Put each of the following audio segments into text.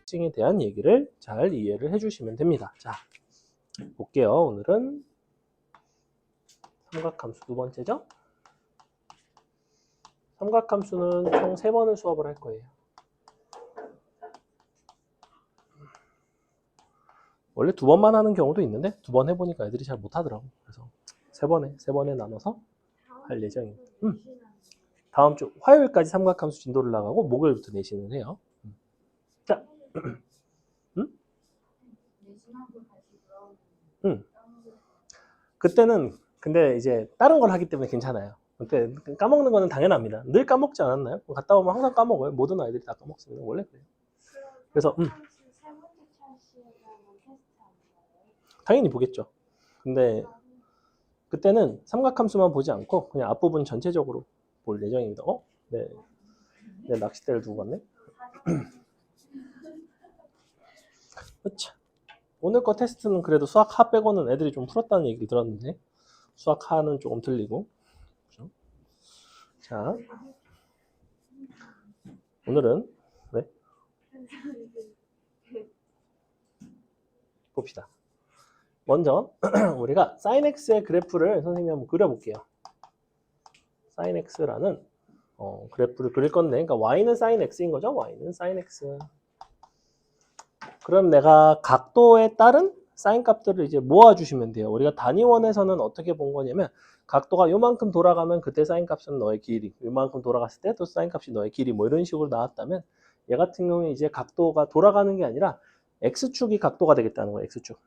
특징에 대한 얘기를 잘 이해를 해주시면 됩니다. 자, 볼게요. 오늘은 삼각함수 두 번째죠? 삼각함수는 총 3번을 수업을 할 거예요. 원래 2번만 하는 경우도 있는데 2번 해보니까 애들이 잘 못하더라고. 그래서 3번에 나눠서 할 예정입니다. 다음 주 화요일까지 삼각함수 진도를 나가고 목요일부터 내신을 해요. 자, 그때는 근데 이제 다른 걸 하기 때문에 괜찮아요. 그때 까먹는 거는 당연합니다. 늘 까먹지 않았나요? 갔다 오면 항상 까먹어요. 모든 아이들이 다 까먹습니다. 원래 그래요. 그래서 당연히 보겠죠. 근데 그때는 삼각함수만 보지 않고 그냥 앞부분 전체적으로 볼 예정입니다. 네. 네, 낚싯대를 두고 갔네. 그렇죠. 오늘 거 테스트는 그래도 수학 하 빼고는 애들이 좀 풀었다는 얘기를 들었는데 수학 하는 조금 틀리고. 그렇죠? 자, 오늘은 네. 봅시다. 먼저 우리가 sin x의 그래프를 선생님이 한번 그려볼게요. sin x라는 그래프를 그릴 건데, 그러니까 y는 sin x인 거죠. y는 sin x. 그럼 내가 각도에 따른 sin 값들을 이제 모아주시면 돼요. 우리가 단위원에서는 어떻게 본 거냐면 각도가 요만큼 돌아가면 그때 sin 값은 너의 길이, 요만큼 돌아갔을 때 또 sin 값이 너의 길이, 뭐 이런 식으로 나왔다면 얘 같은 경우에 이제 각도가 돌아가는 게 아니라 x축이 각도가 되겠다는 거예요. x축.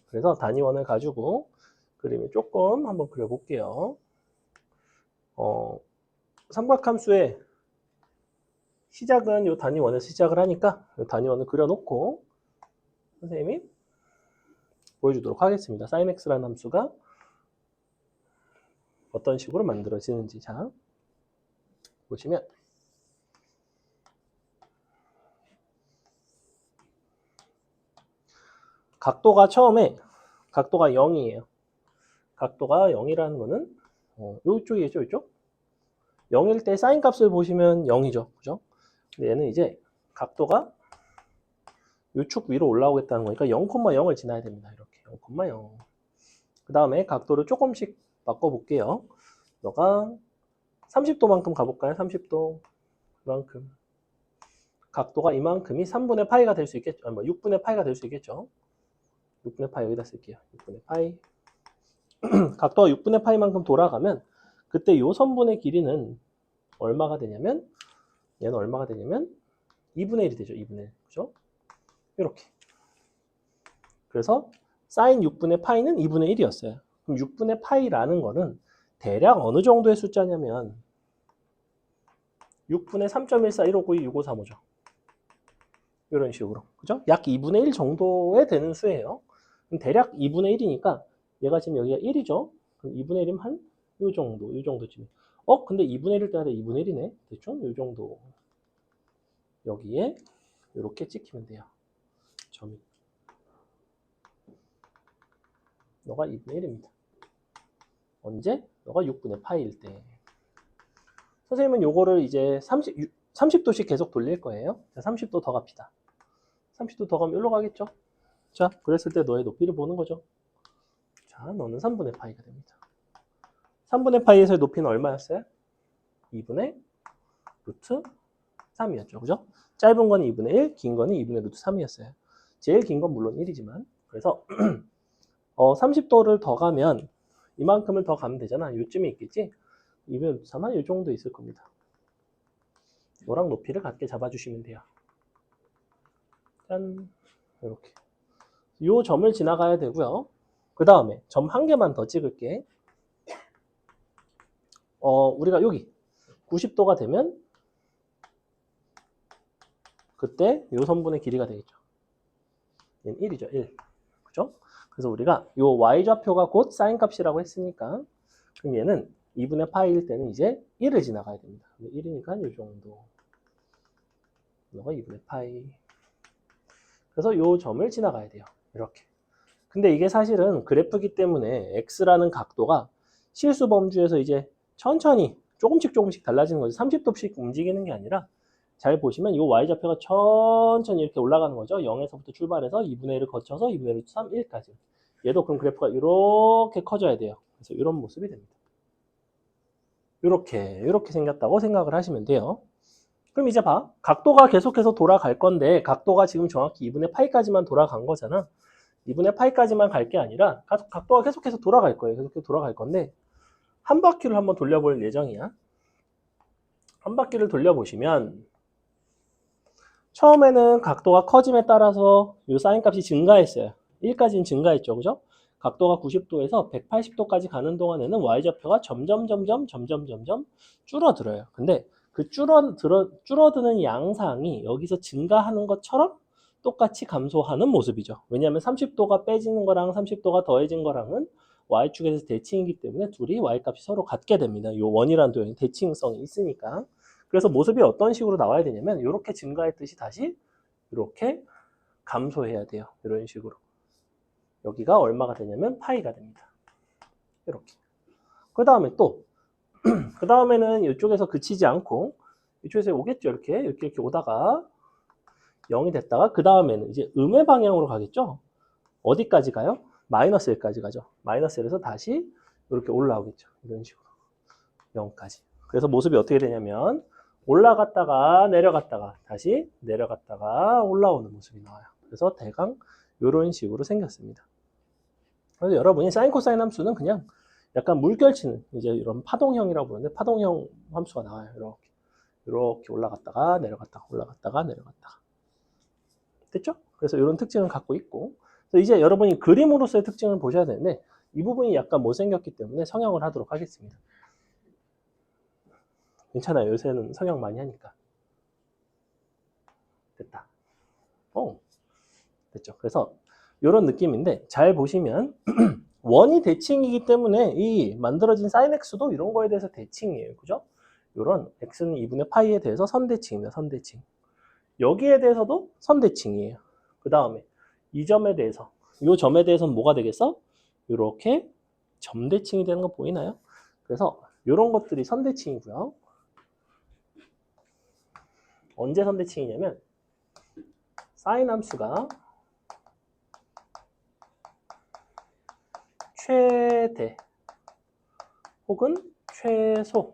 그래서 단위원을 가지고 그림을 조금 한번 그려볼게요. 삼각함수의 시작은 이 단위원에서 시작을 하니까 이 단위원을 그려놓고 선생님이 보여주도록 하겠습니다. sin x라는 함수가 어떤 식으로 만들어지는지. 자, 보시면 각도가 처음에 각도가 0이에요. 각도가 0이라는 거는 이쪽이겠죠, 이쪽? 0일 때 사인 값을 보시면 0이죠, 그죠? 근데 얘는 이제 각도가 이축 위로 올라오겠다는 거니까 0,0을 지나야 됩니다. 이렇게 0,0. 그 다음에 각도를 조금씩 바꿔볼게요. 너가 30도만큼 가볼까요? 30도 이만큼. 각도가 이만큼이 3분의 파이가 될 수 있겠죠. 6분의 파이가 될 수 있겠죠. 6분의 파이 여기다 쓸게요. 6분의 파이. 각도가 6분의 파이만큼 돌아가면 그때 이 선분의 길이는 얼마가 되냐면 얘는 얼마가 되냐면 2분의 1이 되죠. 2분의 1. 그죠? 이렇게. 그래서 사인 6분의 파이는 2분의 1이었어요. 그럼 6분의 파이라는 거는 대략 어느 정도의 숫자냐면 6분의 3.14, 1592, 6535죠. 이런 식으로. 그죠? 약 2분의 1 정도에 되는 수예요. 그럼 대략 2분의 1이니까 얘가 지금 여기가 1이죠. 그럼 2분의 1이면 한 요 정도쯤. 근데 2분의 1일 때마다 2분의 1이네. 대충 요 정도. 여기에 이렇게 찍히면 돼요. 점이. 너가 2분의 1입니다. 언제? 너가 6분의 파이일 때. 선생님은 요거를 이제 30도씩 계속 돌릴 거예요. 자, 30도 더 갑시다. 30도 더 가면 여기로 가겠죠? 자, 그랬을 때 너의 높이를 보는 거죠. 자, 너는 3분의 파이가 됩니다. 3분의 파이에서의 높이는 얼마였어요? 2분의 루트 3이었죠. 그죠? 짧은 거는 2분의 1, 긴 거는 2분의 루트 3이었어요. 제일 긴 건 물론 1이지만. 그래서 30도를 더 가면 이만큼을 더 가면 되잖아. 요쯤에 있겠지? 2분의 루트 3은 이 정도 있을 겁니다. 이거랑 높이를 같게 잡아주시면 돼요. 짠. 이렇게. 요 점을 지나가야 되고요. 그 다음에 점 한 개만 더 찍을게. 우리가 여기 90도가 되면 그때 요 선분의 길이가 되겠죠. 얘는 1이죠. 1. 그죠? 그래서 우리가 요 y좌표가 곧 사인 값이라고 했으니까 그럼 얘는 2분의 파이일 때는 이제 1을 지나가야 됩니다. 1이니까 요 정도. 너가 2분의 파이. 그래서 요 점을 지나가야 돼요. 이렇게. 근데 이게 사실은 그래프이기 때문에 x라는 각도가 실수 범주에서 이제 천천히 조금씩 달라지는 거죠. 30도씩 움직이는 게 아니라 잘 보시면 이 y좌표가 천천히 이렇게 올라가는 거죠. 0에서부터 출발해서 2분의 1을 거쳐서 2분의 루트 3, 1까지. 얘도 그럼 그래프가 이렇게 커져야 돼요. 그래서 이런 모습이 됩니다. 이렇게 생겼다고 생각을 하시면 돼요. 그럼 이제 봐. 각도가 계속해서 돌아갈 건데 각도가 지금 정확히 2분의 파이까지만 돌아간 거잖아. 2분의 파이까지만 갈 게 아니라 각도가 계속해서 돌아갈 거예요. 계속해서 돌아갈 건데 한 바퀴를 한번 돌려볼 예정이야. 한 바퀴를 돌려보시면 처음에는 각도가 커짐에 따라서 이 사인 값이 증가했어요. 1까지는 증가했죠. 그죠? 각도가 90도에서 180도까지 가는 동안에는 y좌표가 점점 줄어들어요. 근데 그 줄어드는 양상이 여기서 증가하는 것처럼 똑같이 감소하는 모습이죠. 왜냐하면 30도가 빼지는 거랑 30도가 더해진 거랑은 y축에서 대칭이기 때문에 둘이 y값이 서로 같게 됩니다. 이 원이라는 도형이 대칭성이 있으니까. 그래서 모습이 어떤 식으로 나와야 되냐면 이렇게 증가했듯이 다시 이렇게 감소해야 돼요. 이런 식으로. 여기가 얼마가 되냐면 파이가 됩니다. 이렇게. 그 다음에 또 그 다음에는 이쪽에서 그치지 않고 이쪽에서 오겠죠. 이렇게 오다가 0이 됐다가 그 다음에는 이제 음의 방향으로 가겠죠. 어디까지 가요? 마이너스 1까지 가죠. 마이너스 1에서 다시 이렇게 올라오겠죠. 이런 식으로 0까지. 그래서 모습이 어떻게 되냐면 올라갔다가 내려갔다가 다시 내려갔다가 올라오는 모습이 나와요. 그래서 대강 이런 식으로 생겼습니다. 그래서 여러분이 사인 코사인 함수는 그냥 약간 물결치는 이제 이런 파동형이라고 부르는데 파동형 함수가 나와요. 이렇게 올라갔다가 내려갔다가 올라갔다가 내려갔다가. 됐죠? 그래서 이런 특징을 갖고 있고 그래서 이제 여러분이 그림으로서의 특징을 보셔야 되는데 이 부분이 약간 못생겼기 때문에 성형을 하도록 하겠습니다. 괜찮아요. 요새는 성형 많이 하니까. 됐다. 됐죠. 그래서 이런 느낌인데 잘 보시면 원이 대칭이기 때문에 이 만들어진 sin x도 이런 거에 대해서 대칭이에요. 그죠? 이런 x는 2분의 파이에 대해서 선대칭입니다. 선대칭. 여기에 대해서도 선대칭이에요. 그 다음에 이 점에 대해서 이 점에 대해서는 뭐가 되겠어? 이렇게 점대칭이 되는 거 보이나요? 그래서 이런 것들이 선대칭이고요. 언제 선대칭이냐면 사인 함수가 최대 혹은 최소인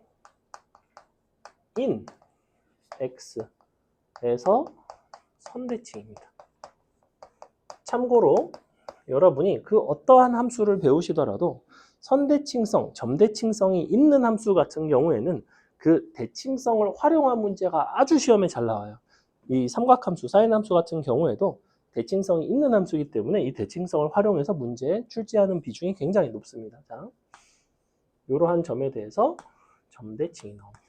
x에서 선대칭입니다. 참고로 여러분이 그 어떠한 함수를 배우시더라도 선대칭성, 점대칭성이 있는 함수 같은 경우에는 그 대칭성을 활용한 문제가 아주 시험에 잘 나와요. 이 삼각함수, 사인 함수 같은 경우에도 대칭성이 있는 함수이기 때문에 이 대칭성을 활용해서 문제에 출제하는 비중이 굉장히 높습니다. 자, 이러한 점에 대해서 점대칭이 나옵니다.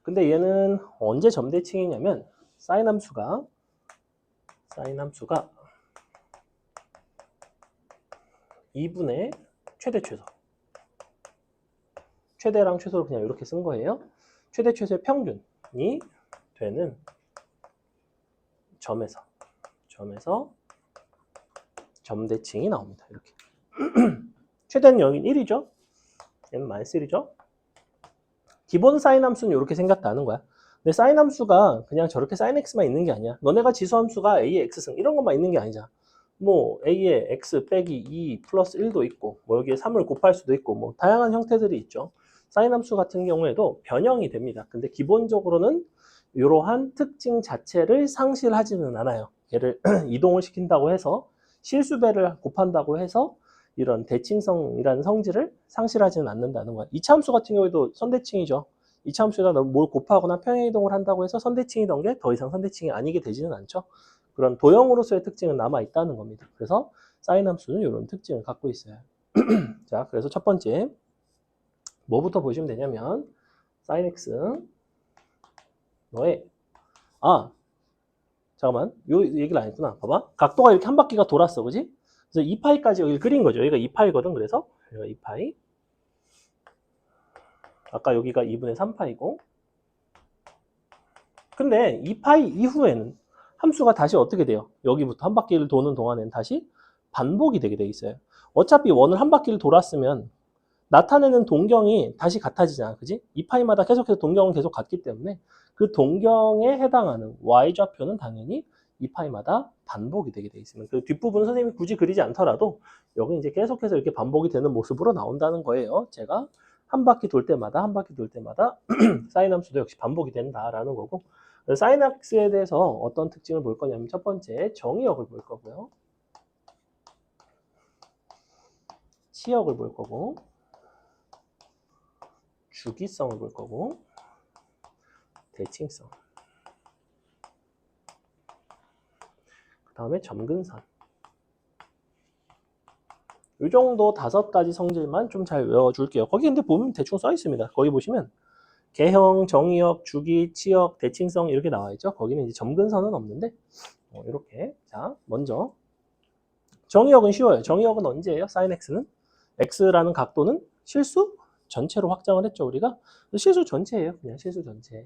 근데 얘는 언제 점대칭이냐면 사인 함수가 사인 함수가 2분의 최대 최소. 최대랑 최소를 그냥 이렇게 쓴 거예요. 최대 최소의 평균이 되는 점에서 점대칭이 나옵니다. 이렇게. 최대는 여긴 1이죠. 얘는 -1이죠. 기본 사인 함수는 이렇게 생겼다는 거야. 근데 사인 함수가 그냥 저렇게 사인 x만 있는 게 아니야. 너네가 지수 함수가 a의 x승 이런 것만 있는 게 아니잖아. 뭐 a의 x 빼기 2 플러스 1도 있고 뭐 여기에 3을 곱할 수도 있고 뭐 다양한 형태들이 있죠. 사인 함수 같은 경우에도 변형이 됩니다. 근데 기본적으로는 이러한 특징 자체를 상실하지는 않아요. 얘를 이동을 시킨다고 해서 실수배를 곱한다고 해서 이런 대칭성이라는 성질을 상실하지는 않는다는 거야. 이차함수 같은 경우에도 선대칭이죠. 이차함수에다 뭘 곱하거나 평행이동을 한다고 해서 선대칭이던 게 더 이상 선대칭이 아니게 되지는 않죠. 그런 도형으로서의 특징은 남아있다는 겁니다. 그래서 사인 함수는 이런 특징을 갖고 있어요. 자, 그래서 첫 번째 뭐부터 보시면 되냐면 sin x 너의 잠깐만 요 얘기를 안 했구나. 봐봐. 각도가 이렇게 한 바퀴가 돌았어. 그지? 그래서 2파이까지 여기를 그린 거죠. 여기가 2파이거든. 그래서 여기가 2파이. 아까 여기가 2분의 3파이고. 근데 2파이 이후에는 함수가 다시 어떻게 돼요? 여기부터 한 바퀴를 도는 동안에는 다시 반복이 되게 돼 있어요. 어차피 원을 한 바퀴를 돌았으면 나타내는 동경이 다시 같아지잖아. 그지? 2파이마다 계속해서 동경은 계속 같기 때문에 그 동경에 해당하는 y좌표는 당연히 2파이마다 반복이 되게 돼 있으면 그 뒷부분 선생님이 굳이 그리지 않더라도 여기 이제 계속해서 이렇게 반복이 되는 모습으로 나온다는 거예요. 제가 한 바퀴 돌 때마다 사인 함수도 역시 반복이 된다라는 거고 사인 x에 대해서 어떤 특징을 볼 거냐면 첫 번째 정의역을 볼 거고요. 치역을 볼 거고 주기성을 볼 거고 대칭성 그 다음에 점근선 이 정도 5가지 성질만 좀 잘 외워줄게요. 거기 근데 보면 대충 써 있습니다. 거기 보시면 개형, 정의역, 주기, 치역, 대칭성 이렇게 나와 있죠. 거기는 이제 점근선은 없는데 이렇게 자 먼저 정의역은 쉬워요. 정의역은 언제예요? sin x는 x라는 각도는 실수 전체로 확장을 했죠 우리가. 실수 전체예요. 그냥 실수 전체.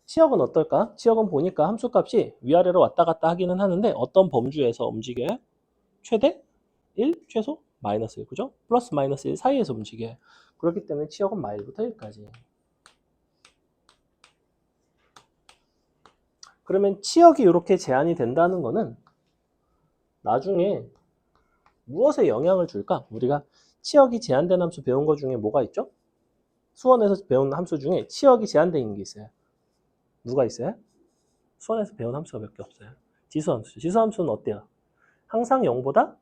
치역은 어떨까? 치역은 보니까 함수값이 위아래로 왔다 갔다 하기는 하는데 어떤 범주에서 움직여요? 최대 1, 최소 마이너스 1, 그죠? 플러스 마이너스 1 사이에서 움직여요. 그렇기 때문에 치역은 마일부터 1까지. 그러면 치역이 이렇게 제한이 된다는 거는 나중에 무엇에 영향을 줄까? 우리가 치역이 제한된 함수 배운 것 중에 뭐가 있죠? 수원에서 배운 함수 중에 치역이 제한된 게 있어요. 누가 있어요? 수원에서 배운 함수가 몇 개 없어요. 지수함수죠. 지수함수는 어때요? 항상 0보다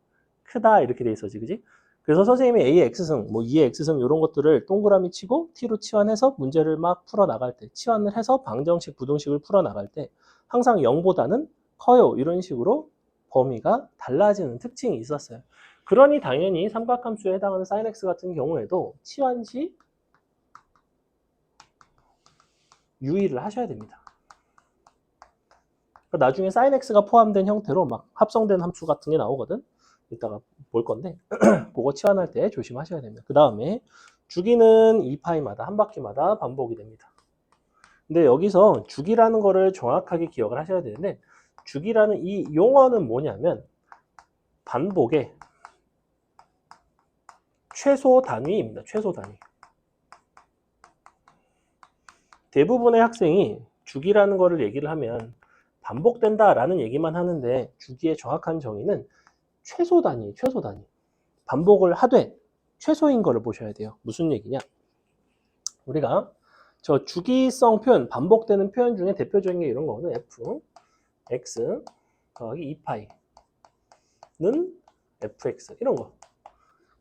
크다 이렇게 돼 있어지, 그지? 그래서 선생님이 A의 X승, 뭐 2의 X승 이런 것들을 동그라미 치고 T로 치환해서 문제를 막 풀어 나갈 때, 치환을 해서 방정식, 부등식을 풀어 나갈 때 항상 0보다는 커요. 이런 식으로 범위가 달라지는 특징이 있었어요. 그러니 당연히 삼각함수에 해당하는 sin x 같은 경우에도 치환 시 유의를 하셔야 됩니다. 나중에 sin x가 포함된 형태로 막 합성된 함수 같은 게 나오거든. 이따가 볼 건데 그거 치환할 때 조심하셔야 됩니다. 그 다음에 주기는 2파이마다 한 바퀴마다 반복이 됩니다. 근데 여기서 주기라는 거를 정확하게 기억을 하셔야 되는데 주기라는 이 용어는 뭐냐면 반복의 최소 단위입니다. 최소 단위. 대부분의 학생이 주기라는 거를 얘기를 하면 반복된다라는 얘기만 하는데 주기의 정확한 정의는 최소 단위, 최소 단위. 반복을 하되 최소인 거를 보셔야 돼요. 무슨 얘기냐? 우리가 저 주기성 표현, 반복되는 표현 중에 대표적인 게 이런 거거든. f, x 더하기 2파이는 fx 이런 거.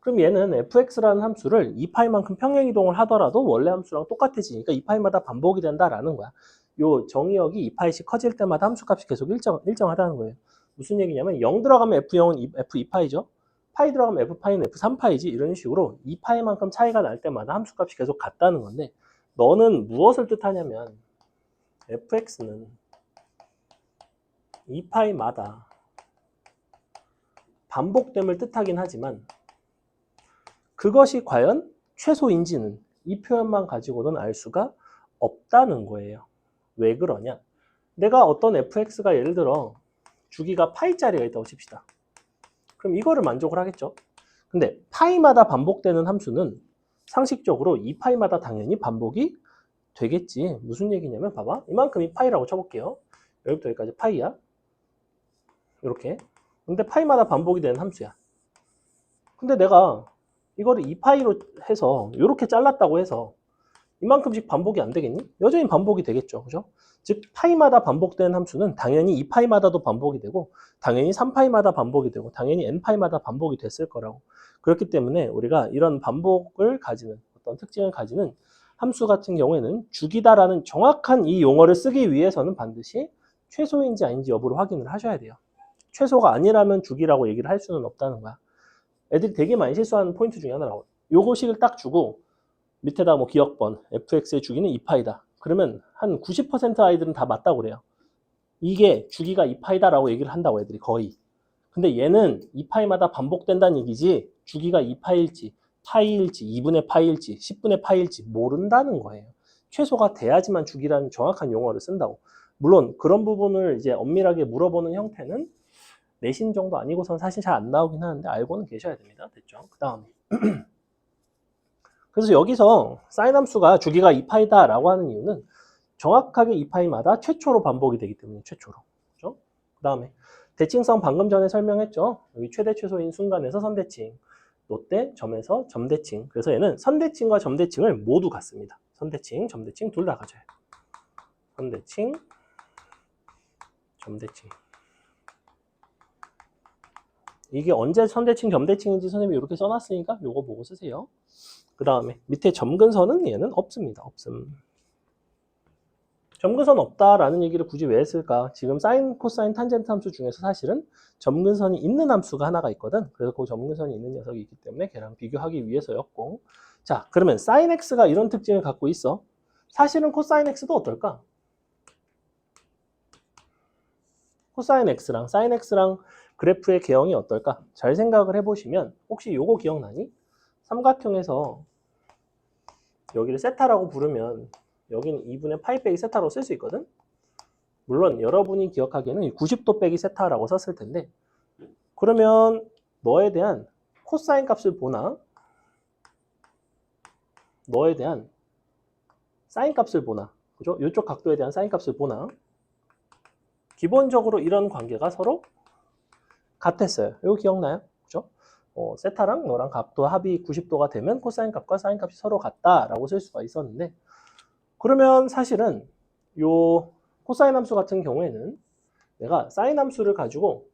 그럼 얘는 fx라는 함수를 2파이만큼 평행이동을 하더라도 원래 함수랑 똑같아지니까 2파이마다 반복이 된다라는 거야. 요 정의역이 2파이씩 커질 때마다 함수값이 계속 일정하다는 거예요. 무슨 얘기냐면 0 들어가면 f0은 f2파이죠. 파이 들어가면 f파이는 f3파이지. 이런 식으로 2파이만큼 차이가 날 때마다 함수값이 계속 같다는 건데 너는 무엇을 뜻하냐면 fx는 2파이마다 반복됨을 뜻하긴 하지만 그것이 과연 최소인지는 이 표현만 가지고는 알 수가 없다는 거예요. 왜 그러냐? 내가 어떤 fx가 예를 들어 주기가 파이짜리가 있다고 칩시다. 그럼 이거를 만족을 하겠죠? 근데 파이마다 반복되는 함수는 상식적으로 2파이마다 당연히 반복이 되겠지. 무슨 얘기냐면 봐봐. 이만큼이 파이라고 쳐볼게요. 여기부터 여기까지 파이야. 이렇게. 근데 파이마다 반복이 되는 함수야. 근데 내가 이거를 2파이로 해서 이렇게 잘랐다고 해서 이만큼씩 반복이 안 되겠니? 여전히 반복이 되겠죠. 그죠? 즉 파이마다 반복되는 함수는 당연히 2파이마다도 반복이 되고 당연히 3파이마다 반복이 되고 당연히 n파이마다 반복이 됐을 거라고. 그렇기 때문에 우리가 이런 반복을 가지는 어떤 특징을 가지는 함수 같은 경우에는 주기다라는 정확한 이 용어를 쓰기 위해서는 반드시 최소인지 아닌지 여부를 확인을 하셔야 돼요. 최소가 아니라면 주기라고 얘기를 할 수는 없다는 거야. 애들이 되게 많이 실수하는 포인트 중에 하나라고. 요거식을 딱 주고 밑에다 뭐 기억번 fx의 주기는 2파이다. 그러면 한 90% 아이들은 다 맞다고 그래요. 이게 주기가 2파이다라고 얘기를 한다고 애들이 거의. 근데 얘는 2파이마다 반복된다는 얘기지 주기가 2파일지 파이일지 2분의 파이일지 10분의 파이일지 모른다는 거예요. 최소가 돼야지만 주기라는 정확한 용어를 쓴다고. 물론 그런 부분을 이제 엄밀하게 물어보는 형태는 내신 정도 아니고선 사실 잘 안 나오긴 하는데 알고는 계셔야 됩니다. 됐죠? 그 다음에 그래서 여기서 사인 함수가 주기가 2파이다라고 하는 이유는 정확하게 2파이마다 최초로 반복이 되기 때문에 최초로. 그죠? 그 다음에 대칭성 방금 전에 설명했죠. 여기 최대 최소인 순간에서 선대칭, 롯데 점에서 점대칭. 그래서 얘는 선대칭과 점대칭을 모두 갖습니다. 선대칭, 점대칭 둘 다 가져요. 선대칭, 점대칭. 이게 언제 선대칭, 점대칭인지 선생님이 이렇게 써놨으니까 요거 보고 쓰세요. 그 다음에 밑에 점근선은 얘는 없습니다. 없음. 점근선 없다라는 얘기를 굳이 왜 했을까? 지금 사인, 코사인, 탄젠트 함수 중에서 사실은 점근선이 있는 함수가 하나가 있거든. 그래서 그 점근선이 있는 녀석이 있기 때문에 걔랑 비교하기 위해서였고. 자, 그러면 사인 x가 이런 특징을 갖고 있어. 사실은 코사인 x도 어떨까? 코사인 x랑 사인 x랑 그래프의 개형이 어떨까? 잘 생각을 해보시면 혹시 요거 기억나니? 삼각형에서 여기를 세타라고 부르면 여기는 2분의 파이 빼기 세타로 쓸 수 있거든? 물론 여러분이 기억하기에는 90도 빼기 세타라고 썼을 텐데 그러면 너에 대한 코사인 값을 보나 너에 대한 사인 값을 보나 그죠? 이쪽 각도에 대한 사인 값을 보나 기본적으로 이런 관계가 서로 같았어요. 이거 기억나요? 그죠? 세타랑 너랑 각도 합이 90도가 되면 코사인 값과 사인 값이 서로 같다라고 쓸 수가 있었는데 그러면 사실은 요 코사인 함수 같은 경우에는 내가 사인 함수를 가지고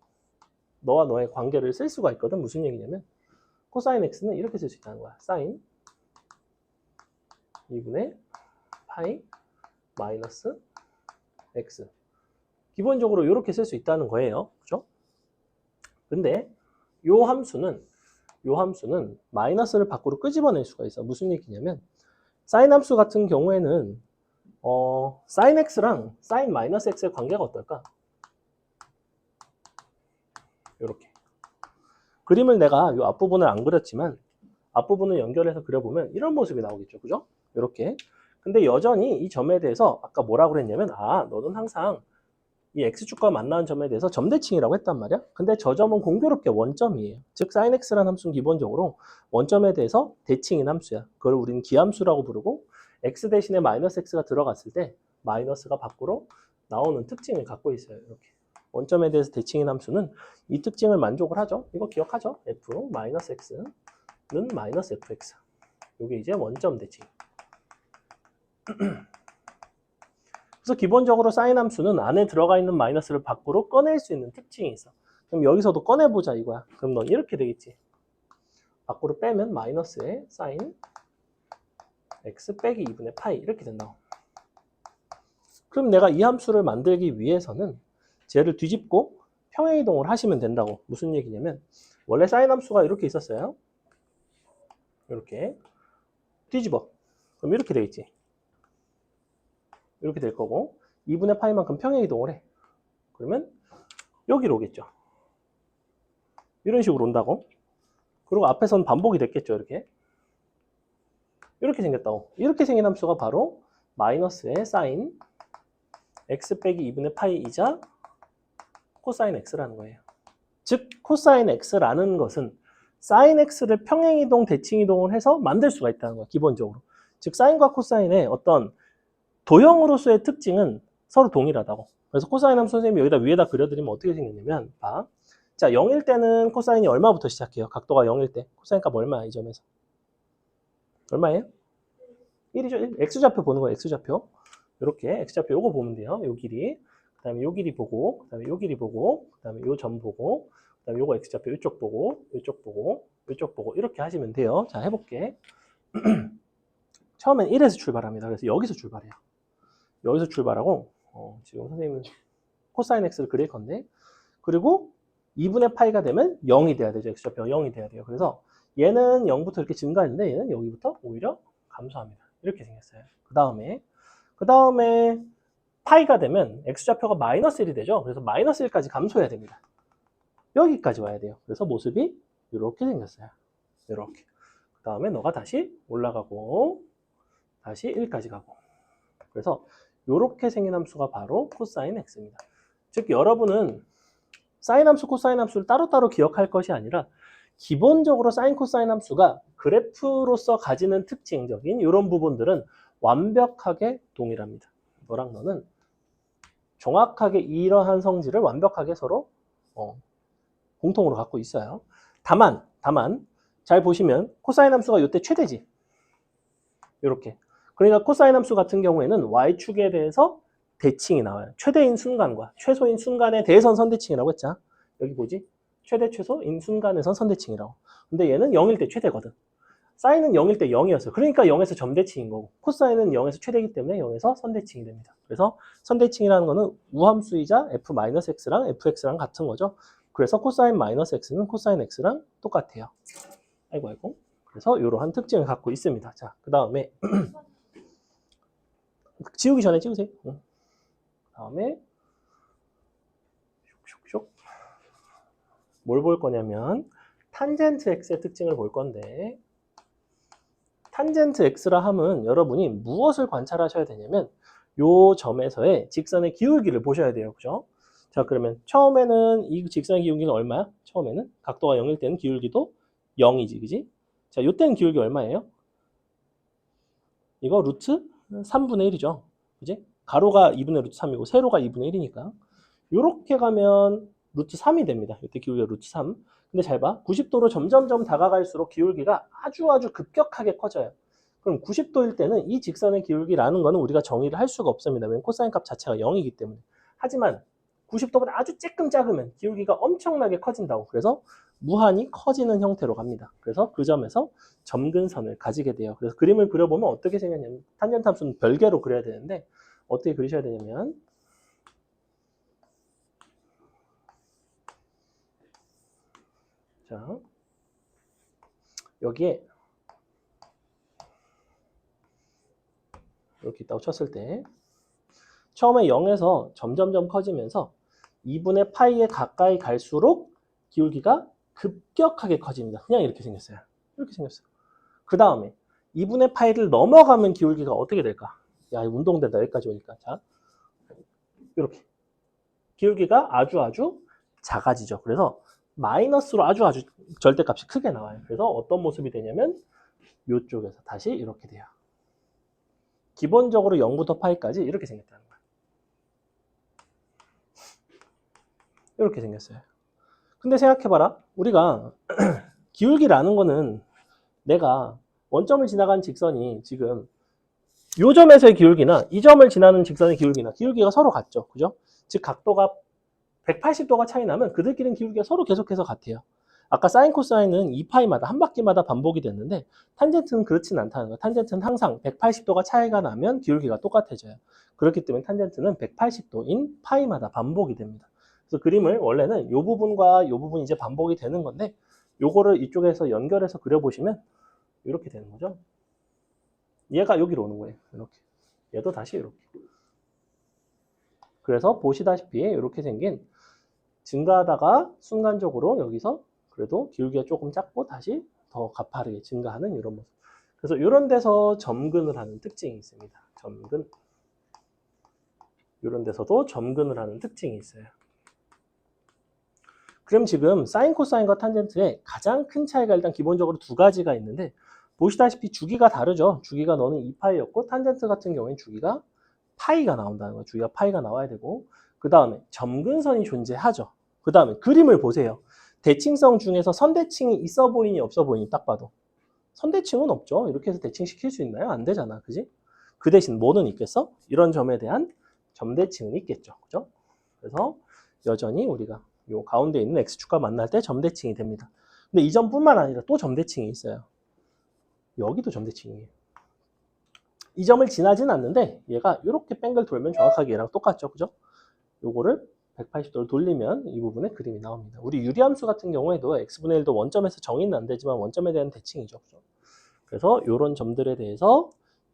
너와 너의 관계를 쓸 수가 있거든. 무슨 얘기냐면 코사인 x는 이렇게 쓸 수 있다는 거야. 사인 2분의 파이 마이너스 x 기본적으로 이렇게 쓸 수 있다는 거예요. 그죠? 근데 요 함수는 마이너스를 밖으로 끄집어낼 수가 있어. 무슨 얘기냐면 사인 함수 같은 경우에는 사인 x랑 사인 마이너스 x의 관계가 어떨까? 이렇게 그림을 내가 이 앞부분을 안 그렸지만 앞부분을 연결해서 그려보면 이런 모습이 나오겠죠. 그죠? 이렇게. 근데 여전히 이 점에 대해서 아까 뭐라고 그랬냐면 너는 항상 이 x축과 만나는 점에 대해서 점대칭이라고 했단 말이야. 근데 저 점은 공교롭게 원점이에요. 즉 sin x라는 함수는 기본적으로 원점에 대해서 대칭인 함수야. 그걸 우리는 기함수라고 부르고 x 대신에 마이너스 x가 들어갔을 때 마이너스가 밖으로 나오는 특징을 갖고 있어요. 이렇게. 원점에 대해서 대칭인 함수는 이 특징을 만족을 하죠. 이거 기억하죠? f 마이너스 x는 마이너스 fx. 이게 이제 원점 대칭. 그래서 기본적으로 사인 함수는 안에 들어가 있는 마이너스를 밖으로 꺼낼 수 있는 특징이 있어. 그럼 여기서도 꺼내보자 이거야. 그럼 넌 이렇게 되겠지. 밖으로 빼면 마이너스에 사인 x 빼기 2분의 파이 이렇게 된다고. 그럼 내가 이 함수를 만들기 위해서는 쟤를 뒤집고 평행이동을 하시면 된다고. 무슨 얘기냐면 원래 사인 함수가 이렇게 있었어요. 이렇게 뒤집어. 그럼 이렇게 되겠지. 이렇게 될 거고 2분의 파이만큼 평행이동을 해. 그러면 여기로 오겠죠. 이런 식으로 온다고. 그리고 앞에서는 반복이 됐겠죠. 이렇게 생겼다고. 이렇게 생긴 함수가 바로 마이너스의 사인 x 빼기 2분의 파이이자 코사인 x라는 거예요. 즉 코사인 x라는 것은 사인 x를 평행이동, 대칭이동을 해서 만들 수가 있다는 거야. 기본적으로. 즉 사인과 코사인의 어떤 도형으로서의 특징은 서로 동일하다고. 그래서 코사인 함수 선생님이 여기다 위에다 그려드리면 어떻게 생겼냐면 봐. 자, 0일 때는 코사인이 얼마부터 시작해요? 각도가 0일 때. 코사인 값 얼마야? 이 점에서. 얼마예요? 1이죠. 1. x좌표 보는 거예요. x좌표. 이렇게 x좌표 요거 보면 돼요. 요 길이. 그 다음에 요 길이 보고, 그 다음에 요 길이 보고, 그 다음에 요 점 보고, 그 다음에 요거 x좌표 이쪽 보고, 이쪽 보고, 이쪽 보고 이렇게 하시면 돼요. 자, 해볼게. 처음엔 1에서 출발합니다. 그래서 여기서 출발해요. 여기서 출발하고 지금 선생님은 코사인 x를 그릴 건데 그리고 2분의 파이가 되면 0이 돼야 되죠. x좌표 0이 돼야 돼요. 그래서 얘는 0부터 이렇게 증가했는데 얘는 여기부터 오히려 감소합니다. 이렇게 생겼어요. 그 다음에 파이가 되면 x좌표가 마이너스 1이 되죠. 그래서 마이너스 1까지 감소해야 됩니다. 여기까지 와야 돼요. 그래서 모습이 이렇게 생겼어요. 이렇게. 그 다음에 너가 다시 올라가고 다시 1까지 가고. 그래서 이렇게 생긴 함수가 바로 코사인 x입니다. 즉 여러분은 사인 함수, 코사인 함수를 따로따로 기억할 것이 아니라 기본적으로 사인, 코사인 함수가 그래프로서 가지는 특징적인 이런 부분들은 완벽하게 동일합니다. 너랑 너는 정확하게 이러한 성질을 완벽하게 서로 공통으로 갖고 있어요. 다만 잘 보시면 코사인 함수가 이때 최대지. 이렇게. 그러니까 코사인 함수 같은 경우에는 y축에 대해서 대칭이 나와요. 최대인 순간과 최소인 순간에 대해선 선대칭이라고 했잖아. 여기 뭐지? 최대 최소인 순간에선 선대칭이라고. 근데 얘는 0일 때 최대거든. 사인은 0일 때 0이었어요. 그러니까 0에서 점대칭인 거고 코사인은 0에서 최대이기 때문에 0에서 선대칭이 됩니다. 그래서 선대칭이라는 거는 우함수이자 f-x랑 fx랑 같은 거죠. 그래서 코사인 마이너스 x는 코사인 x랑 똑같아요. 아이고. 그래서 이러한 특징을 갖고 있습니다. 자, 그 다음에 지우기 전에 찍으세요. 다음에 슉슉슉 뭘 볼 거냐면 탄젠트 x의 특징을 볼 건데 탄젠트 x라 함은 여러분이 무엇을 관찰하셔야 되냐면 요 점에서의 직선의 기울기를 보셔야 돼요. 그죠? 자, 그러면 처음에는 이 직선의 기울기는 얼마야? 처음에는 각도가 0일 때는 기울기도 0이지. 그지? 자, 요때는 기울기 얼마예요? 이거 루트 3분의 1이죠. 그지? 가로가 2분의 루트 3이고 세로가 2분의 1이니까 요렇게 가면 루트 3이 됩니다. 이때 기울기가 루트 3. 근데 잘 봐. 90도로 점점점 다가갈수록 기울기가 아주 급격하게 커져요. 그럼 90도일 때는 이 직선의 기울기라는 거는 우리가 정의를 할 수가 없습니다. 왜냐면 코사인 값 자체가 0이기 때문에. 하지만 90도보다 아주 조금 작으면 기울기가 엄청나게 커진다고. 그래서 무한히 커지는 형태로 갑니다. 그래서 그 점에서 점근선을 가지게 돼요. 그래서 그림을 그려보면 어떻게 생겼냐면 탄젠트 함수는 별개로 그려야 되는데 어떻게 그리셔야 되냐면 자, 여기에 이렇게 있다고 쳤을 때 처음에 0에서 점점점 커지면서 2분의 파이에 가까이 갈수록 기울기가 급격하게 커집니다. 그냥 이렇게 생겼어요. 이렇게 생겼어요. 그 다음에 2분의 파이를 넘어가면 기울기가 어떻게 될까? 야, 운동된다. 여기까지 오니까. 자, 이렇게. 기울기가 아주 작아지죠. 그래서 마이너스로 아주 절대값이 크게 나와요. 그래서 어떤 모습이 되냐면 이쪽에서 다시 이렇게 돼요. 기본적으로 0부터 파이까지 이렇게 생겼다는 거예요. 이렇게 생겼어요. 근데 생각해봐라. 우리가 기울기라는 거는 내가 원점을 지나간 직선이 지금 요 점에서의 기울기나 이 점을 지나는 직선의 기울기나 기울기가 서로 같죠. 그죠? 즉 각도가 180도가 차이 나면 그들끼리는 기울기가 서로 계속해서 같아요. 아까 사인 코사인은 2파이마다 한 바퀴마다 반복이 됐는데 탄젠트는 그렇지는 않다는 거예요. 탄젠트는 항상 180도가 차이가 나면 기울기가 똑같아져요. 그렇기 때문에 탄젠트는 180도인 파이마다 반복이 됩니다. 그래서 그림을 원래는 이 부분과 이 부분이 이제 반복이 되는 건데 요거를 이쪽에서 연결해서 그려보시면 이렇게 되는 거죠. 얘가 여기로 오는 거예요. 이렇게. 얘도 다시 이렇게. 그래서 보시다시피 이렇게 생긴 증가하다가 순간적으로 여기서 그래도 기울기가 조금 작고 다시 더 가파르게 증가하는 이런 모습. 그래서 이런 데서 점근을 하는 특징이 있습니다. 점근. 이런 데서도 점근을 하는 특징이 있어요. 그럼 지금 사인, 코사인과 탄젠트의 가장 큰 차이가 일단 기본적으로 두 가지가 있는데 보시다시피 주기가 다르죠. 주기가 너는 2파이였고 탄젠트 같은 경우에는 주기가 파이가 나온다는 거예요. 주기가 파이가 나와야 되고 그 다음에 점근선이 존재하죠. 그 다음에 그림을 보세요. 대칭성 중에서 선대칭이 있어 보이니 없어 보이니 딱 봐도 선대칭은 없죠. 이렇게 해서 대칭시킬 수 있나요? 안 되잖아. 그지? 그 대신 뭐는 있겠어? 이런 점에 대한 점대칭은 있겠죠. 그죠? 그래서 여전히 우리가 요 가운데 있는 x축과 만날 때 점대칭이 됩니다. 근데 이 점뿐만 아니라 또 점대칭이 있어요. 여기도 점대칭이에요. 이 점을 지나진 않는데 얘가 이렇게 뺑글 돌면 정확하게 얘랑 똑같죠. 그죠? 요거를 180도를 돌리면 이 부분에 그림이 나옵니다. 우리 유리함수 같은 경우에도 x분의 1도 원점에서 정의는 안 되지만 원점에 대한 대칭이죠. 그래서 이런 점들에 대해서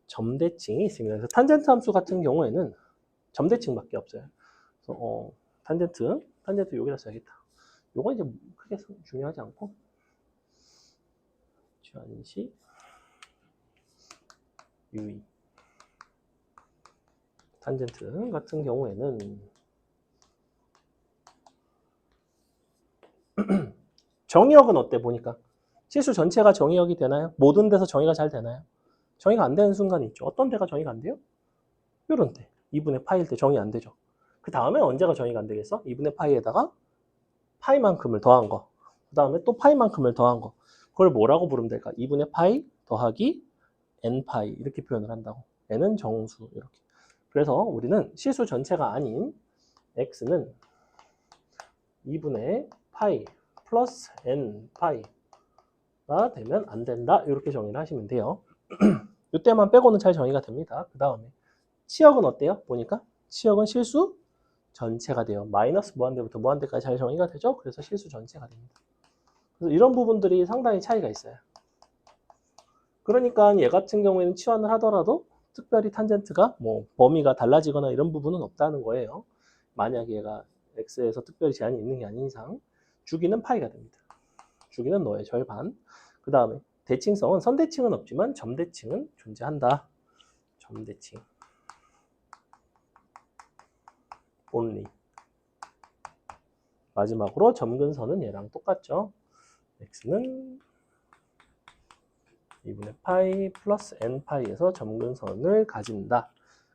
점대칭이 있습니다. 그래서 탄젠트 함수 같은 경우에는 점대칭밖에 없어요. 그래서 탄젠트 여기다 써야겠다. 요건 이제 크게 중요하지 않고 전시 유의 탄젠트 같은 경우에는 정의역은 어때 보니까? 실수 전체가 정의역이 되나요? 모든 데서 정의가 잘 되나요? 정의가 안 되는 순간이 있죠. 어떤 데가 정의가 안 돼요? 요런 데. 2분의 파이일 때 정의 안 되죠. 그 다음에 언제가 정의가 안 되겠어? 2분의 파이에다가 파이만큼을 더한 거. 그 다음에 또 파이만큼을 더한 거. 그걸 뭐라고 부르면 될까? 2분의 파이 더하기 n파이 이렇게 표현을 한다고. n은 정수 이렇게. 그래서 우리는 실수 전체가 아닌 x는 2분의 파이 플러스 n파이가 되면 안 된다. 이렇게 정의를 하시면 돼요. 이때만 빼고는 잘 정의가 됩니다. 그 다음에 치역은 어때요? 보니까 치역은 실수 전체가 돼요. 마이너스 무한대부터 무한대까지 잘 정의가 되죠. 그래서 실수 전체가 됩니다. 그래서 이런 부분들이 상당히 차이가 있어요. 그러니까 얘 같은 경우에는 치환을 하더라도 특별히 탄젠트가 뭐 범위가 달라지거나 이런 부분은 없다는 거예요. 만약 얘가 x에서 특별히 제한이 있는 게 아닌 이상 주기는 파이가 됩니다. 주기는 너의 절반. 그 다음에 대칭성은 선대칭은 없지만 점대칭은 존재한다. 점대칭. only. 마지막으로 점근선은 얘랑 똑같죠. x는 2분의 파이 플러스 n파이에서 점근선을 가진다.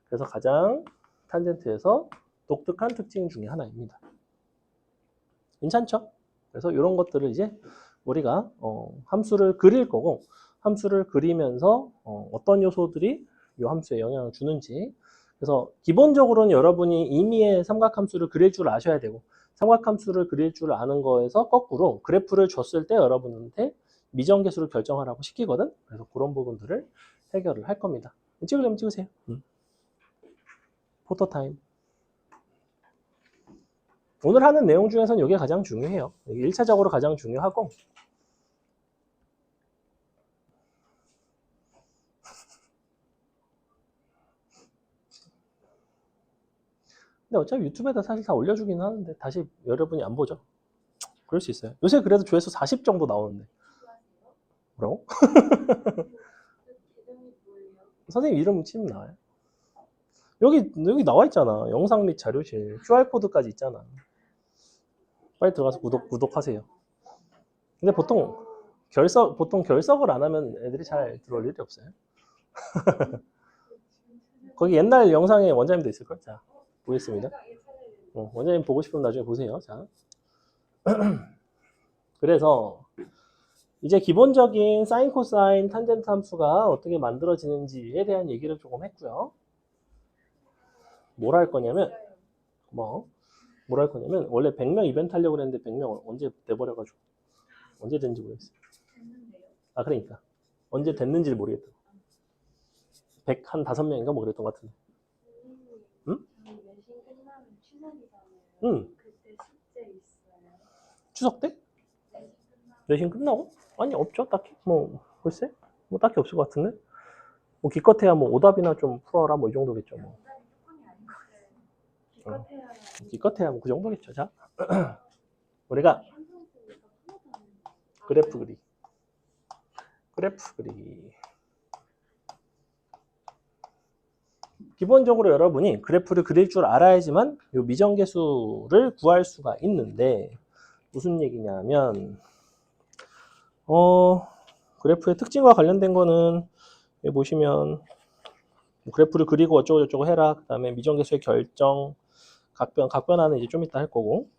그래서 가장 탄젠트에서 독특한 특징 중에 하나입니다. 괜찮죠? 그래서 이런 것들을 이제 우리가 함수를 그릴 거고 함수를 그리면서 어떤 요소들이 이 함수에 영향을 주는지 그래서 기본적으로는 여러분이 임의의 삼각함수를 그릴 줄 아셔야 되고 삼각함수를 그릴 줄 아는 거에서 거꾸로 그래프를 줬을 때 여러분한테 미정계수를 결정하라고 시키거든. 그래서 그런 부분들을 해결을 할 겁니다. 찍으려면 찍으세요. 포토타임. 오늘 하는 내용 중에서는 이게 가장 중요해요. 1차적으로 가장 중요하고 근데 어차피 유튜브에다 사실 다 올려주긴 하는데 다시 여러분이 안 보죠. 그럴 수 있어요. 요새 그래도 조회수 40 정도 나오는데. 뭐라고? 선생님 이름 치면 나와요. 여기 나와 있잖아. 영상 및 자료실. QR코드까지 있잖아. 빨리 들어가서 구독하세요. 근데 보통 결석을 안 하면 애들이 잘 들어올 일이 없어요. 거기 옛날 영상에 원장님도 있을걸? 자, 보겠습니다. 원장님 보고 싶으면 나중에 보세요. 자. 그래서 이제 기본적인 사인, 코사인, 탄젠트 함수가 어떻게 만들어지는지에 대한 얘기를 조금 했고요. 뭘 할 거냐면 원래 100명 이벤트 하려고 그랬는데 100명 언제 돼버려가지고 언제 됐는지 모르겠어요. 아 그러니까 언제 됐는지를 모르겠다. 105명인가 뭐 그랬던 것 같은데. 응? 응. 추석 때? 내신 끝나고? 아니 없죠 딱히 뭐 글쎄 뭐 딱히 없을 것 같은데 뭐 기껏해야 뭐 오답이나 좀 풀어라 뭐 이 정도겠죠 뭐. 기껏해야 뭐 그 정도겠죠. 자 우리가 그래프 그리기 기본적으로 여러분이 그래프를 그릴 줄 알아야지만 이 미정계수를 구할 수가 있는데 무슨 얘기냐면 그래프의 특징과 관련된 거는 여기 보시면 그래프를 그리고 어쩌고저쩌고 해라. 그 다음에 미정계수의 결정, 각변화는 이제 좀 이따 할 거고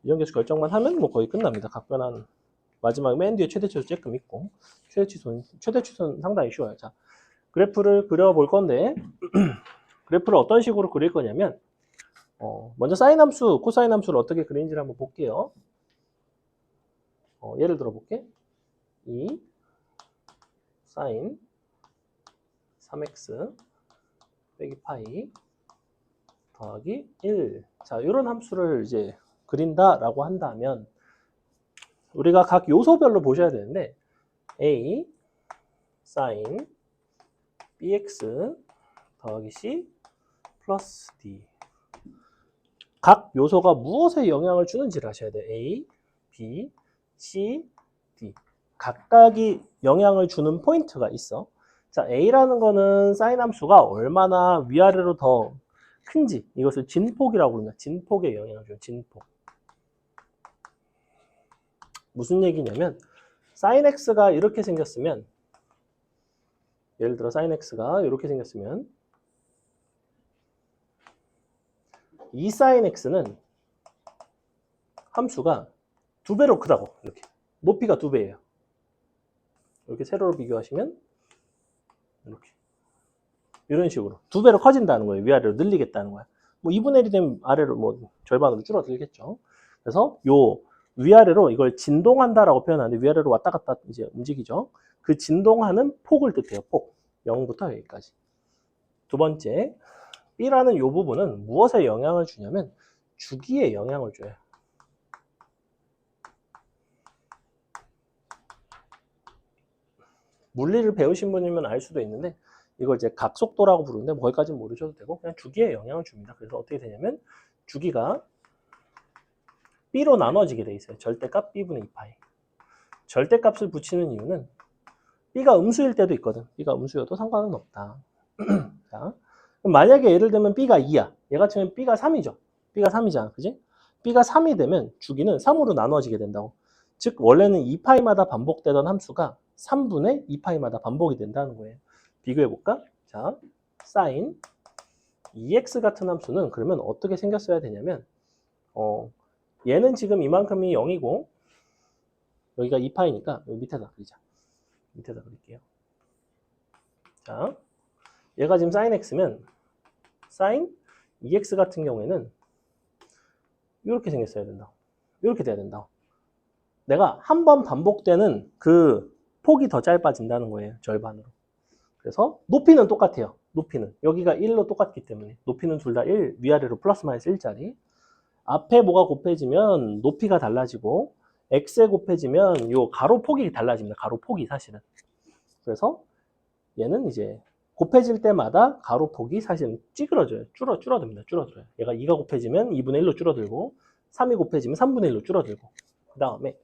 미정계수 결정만 하면 뭐 거의 끝납니다. 각변화는 마지막 맨 뒤에 최대치수 쬐끔 있고 최대치수는 상당히 쉬워요. 자, 그래프를 그려볼 건데 그래프를 어떤 식으로 그릴 거냐면 먼저 사인 함수, 코사인 함수를 어떻게 그리는지를 한번 볼게요. 예를 들어 볼게. 2 사인 3x 빼기 파이 더하기 1. 자, 이런 함수를 이제 그린다라고 한다면 우리가 각 요소별로 보셔야 되는데 a 사인 bx 더하기 c 플러스 d 각 요소가 무엇에 영향을 주는지를 아셔야 돼요. a, b, c, d 각각이 영향을 주는 포인트가 있어. 자, a라는 거는 사인 함수가 얼마나 위아래로 더 큰지 이것을 진폭이라고 부릅니다. 진폭에 영향을 줘요. 진폭. 무슨 얘기냐면 sin x가 이렇게 생겼으면, 예를 들어 sin x가 이렇게 생겼으면 이 sin x는 함수가 2배로 크다고. 이렇게 높이가 2배예요. 이렇게 세로로 비교하시면 이렇게 이런 식으로 2배로 커진다는 거예요. 위아래로 늘리겠다는 거야. 뭐 2분의 1이 되면 아래로 뭐 절반으로 줄어들겠죠. 그래서 요 위아래로 이걸 진동한다라고 표현하는데, 위아래로 왔다 갔다 이제 움직이죠. 그 진동하는 폭을 뜻해요. 폭. 0부터 여기까지. 두 번째, B라는 요 부분은 무엇에 영향을 주냐면 주기에 영향을 줘요. 물리를 배우신 분이면 알 수도 있는데, 이걸 이제 각속도라고 부르는데 뭐 거기까지는 모르셔도 되고, 그냥 주기에 영향을 줍니다. 그래서 어떻게 되냐면 주기가 B로 나눠지게 돼 있어요. 절대값 B분의 2파이. 절대값을 붙이는 이유는 B가 음수일 때도 있거든. B가 음수여도 상관은 없다. 자, 그럼 만약에 예를 들면 B가 2야. 얘가 치면 B가 3이죠. B가 3이잖아. 그지? B가 3이 되면 주기는 3으로 나눠지게 된다고. 즉 원래는 2파이마다 반복되던 함수가 3분의 2파이마다 반복이 된다는 거예요. 비교해볼까? 자, sin 2x 같은 함수는 그러면 어떻게 생겼어야 되냐면, 얘는 지금 이만큼이 0이고 여기가 2파이니까 여기 밑에다 그리자. 밑에다 그릴게요. 자, 얘가 지금 sin x면 sin 2x 같은 경우에는 이렇게 생겼어야 된다. 이렇게 돼야 된다. 내가 한 번 반복되는 그 폭이 더 짧아진다는 거예요. 절반으로. 그래서 높이는 똑같아요. 높이는. 여기가 1로 똑같기 때문에 높이는 둘 다 1, 위아래로 플러스 마이너스 1짜리. 앞에 뭐가 곱해지면 높이가 달라지고, x에 곱해지면 요 가로 폭이 달라집니다. 가로 폭이 사실은. 그래서 얘는 이제 곱해질 때마다 가로 폭이 사실은 찌그러져요. 줄어듭니다. 줄어들어요. 얘가 2가 곱해지면 2분의 1로 줄어들고, 3이 곱해지면 3분의 1로 줄어들고, 그 다음에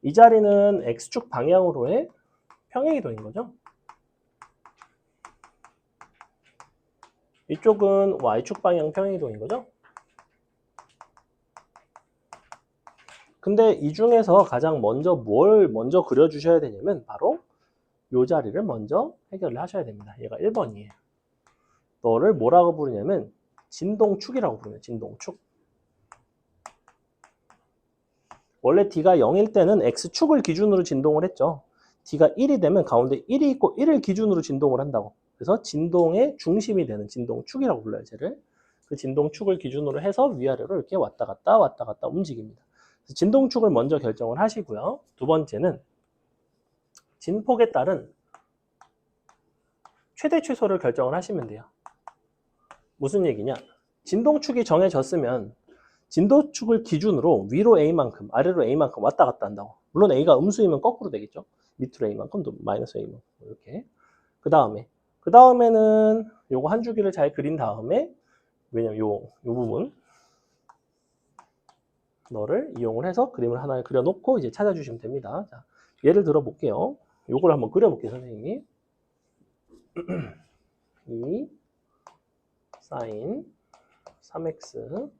이 자리는 x축 방향으로의 평행이동인 거죠. 이쪽은 y축 방향 평행이동인 거죠. 근데 이 중에서 가장 먼저 뭘 먼저 그려주셔야 되냐면 바로 이 자리를 먼저 해결을 하셔야 됩니다. 얘가 1번이에요. 너를 뭐라고 부르냐면 진동축이라고 부르네요. 진동축. 원래 D가 0일 때는 X축을 기준으로 진동을 했죠. D가 1이 되면 가운데 1이 있고 1을 기준으로 진동을 한다고. 그래서 진동의 중심이 되는 진동축이라고 불러요. 쟤를. 그 진동축을 기준으로 해서 위아래로 이렇게 왔다 갔다 움직입니다. 그래서 진동축을 먼저 결정을 하시고요. 두 번째는 진폭에 따른 최대 최소를 결정을 하시면 돼요. 무슨 얘기냐? 진동축이 정해졌으면 진동축을 기준으로 위로 A만큼, 아래로 A만큼 왔다 갔다 한다고. 물론 A가 음수이면 거꾸로 되겠죠. 밑으로 A만큼, 또 마이너스 A만큼 이렇게. 그 다음에는 요거 한 주기를 잘 그린 다음에, 왜냐면 요 부분 너를 이용을 해서 그림을 하나 그려놓고 이제 찾아주시면 됩니다. 자, 예를 들어 볼게요. 요걸 한번 그려볼게요, 선생님이. 2 sin 3x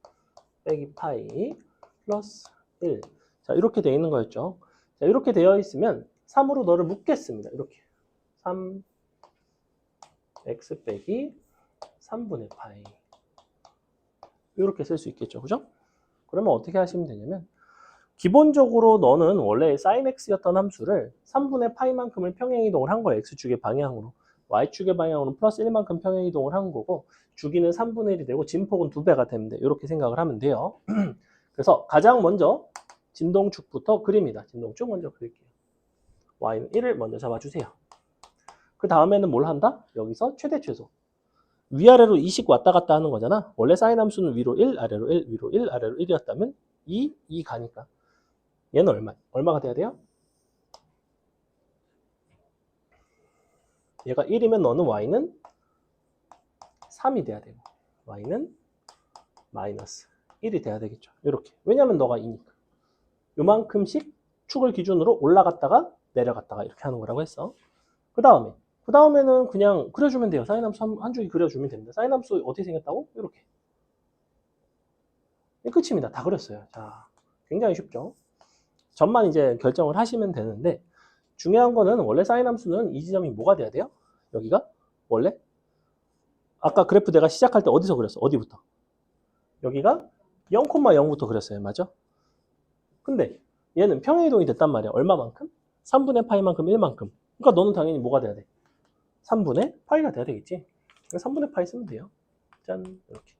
빼기 파이 플러스 1. 자, 이렇게 되어 있는 거였죠. 자, 이렇게 되어 있으면 3으로 너를 묶겠습니다. 이렇게. 3x 빼기 3분의 파이. 이렇게 쓸 수 있겠죠. 그죠? 그러면 어떻게 하시면 되냐면, 기본적으로 너는 원래 sin x였던 함수를 3분의 파이만큼을 평행이동을 한 거예요. x축의 방향으로. y축의 방향으로 플러스 1만큼 평행이동을 한 거고, 주기는 3분의 1이 되고 진폭은 2배가 됩니다. 이렇게 생각을 하면 돼요. 그래서 가장 먼저 진동축부터 그립니다. 진동축 먼저 그릴게요. y는 1을 먼저 잡아주세요. 그 다음에는 뭘 한다? 여기서 최대 최소. 위아래로 2씩 왔다 갔다 하는 거잖아. 원래 사인 함수는 위로 1, 아래로 1, 위로 1, 아래로 1이었다면 2 가니까. 얘는 얼마가 돼야 돼요? 얘가 1이면 너는 y는 3이 돼야 되고, y는 마이너스 1이 돼야 되겠죠. 이렇게. 왜냐면 너가 2니까. 요만큼씩 축을 기준으로 올라갔다가 내려갔다가 이렇게 하는 거라고 했어. 그 다음에는 그냥 그려주면 돼요. 사인 함수 한 줄기 그려주면 됩니다. 사인 함수 어떻게 생겼다고? 이렇게. 끝입니다. 다 그렸어요. 자, 굉장히 쉽죠. 점만 이제 결정을 하시면 되는데 중요한 거는 원래 사인 함수는 이 지점이 뭐가 돼야 돼요? 여기가 원래 아까 그래프 내가 시작할 때 어디서 그렸어? 어디부터? 여기가 0,0부터 그렸어요. 맞아? 근데 얘는 평행이동이 됐단 말이야. 얼마만큼? 3분의 파이만큼 1만큼. 그러니까 너는 당연히 뭐가 돼야 돼? 3분의 파이가 돼야 되겠지. 3분의 파이 쓰면 돼요. 짠, 이렇게.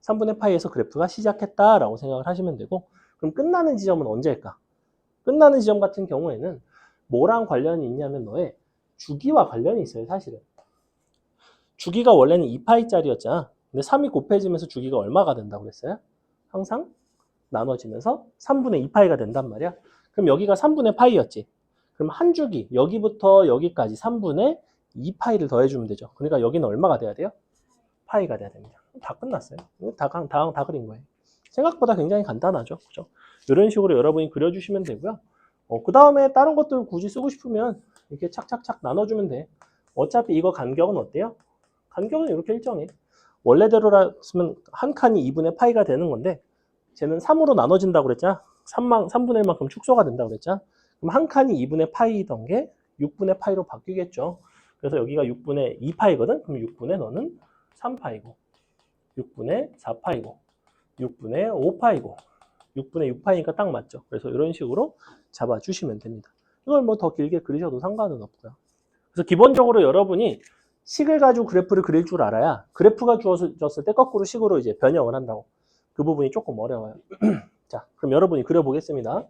3분의 파이에서 그래프가 시작했다라고 생각을 하시면 되고, 그럼 끝나는 지점은 언제일까? 끝나는 지점 같은 경우에는 뭐랑 관련이 있냐면 너의 주기와 관련이 있어요, 사실은. 주기가 원래는 2파이짜리였잖아. 근데 3이 곱해지면서 주기가 얼마가 된다고 그랬어요? 항상 나눠지면서 3분의 2파이가 된단 말이야. 그럼 여기가 3분의 파이였지. 그럼 한 주기, 여기부터 여기까지 3분의 2파이를 더해주면 되죠. 그러니까 여기는 얼마가 돼야 돼요? 파이가 돼야 됩니다. 다 끝났어요. 다 그린 거예요. 생각보다 굉장히 간단하죠. 그죠? 이런 식으로 여러분이 그려주시면 되고요. 그 다음에 다른 것들 굳이 쓰고 싶으면 이렇게 착착착 나눠주면 돼. 어차피 이거 간격은 어때요? 간격은 이렇게 일정해. 원래대로라면 한 칸이 2분의 파이가 되는 건데 쟤는 3으로 나눠진다고 그랬잖아. 3분의 1만큼 축소가 된다고 그랬잖아. 그럼 한 칸이 2분의 파이던 게 6분의 파이로 바뀌겠죠. 그래서 여기가 6분의 2파이거든. 그럼 6분의 너는 3파이고 6분의 4파이고 6분의 5파이고 6분의 6파이니까 딱 맞죠. 그래서 이런 식으로 잡아주시면 됩니다. 이걸 뭐 더 길게 그리셔도 상관은 없고요. 그래서 기본적으로 여러분이 식을 가지고 그래프를 그릴 줄 알아야 그래프가 주어졌을 때 거꾸로 식으로 이제 변형을 한다고. 그 부분이 조금 어려워요. 자, 그럼 여러분이 그려보겠습니다.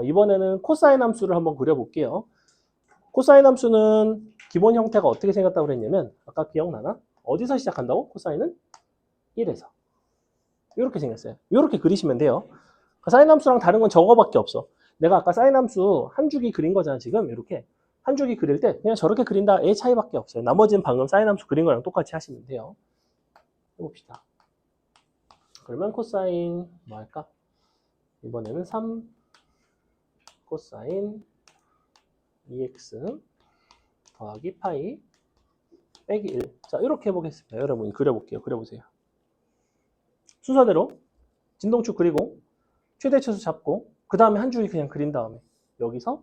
이번에는 코사인 함수를 한번 그려볼게요. 코사인 함수는 기본 형태가 어떻게 생겼다고 그랬냐면 아까 기억나나? 어디서 시작한다고? 코사인은 1에서. 이렇게 생겼어요. 이렇게 그리시면 돼요. 사인 함수랑 다른 건 저거밖에 없어. 내가 아까 사인 함수 한 주기 그린 거잖아, 지금. 이렇게. 한 주기 그릴 때 그냥 저렇게 그린다. 의 차이밖에 없어요. 나머지는 방금 사인 함수 그린 거랑 똑같이 하시면 돼요. 해봅시다. 그러면 코사인 뭐 할까? 이번에는 3 코사인 2x 더하기 파이 빼기 1. 자, 이렇게 해보겠습니다. 여러분이 그려볼게요. 그려보세요. 순서대로 진동축 그리고 최대치수 잡고 그 다음에 한 줄이 그냥 그린 다음에 여기서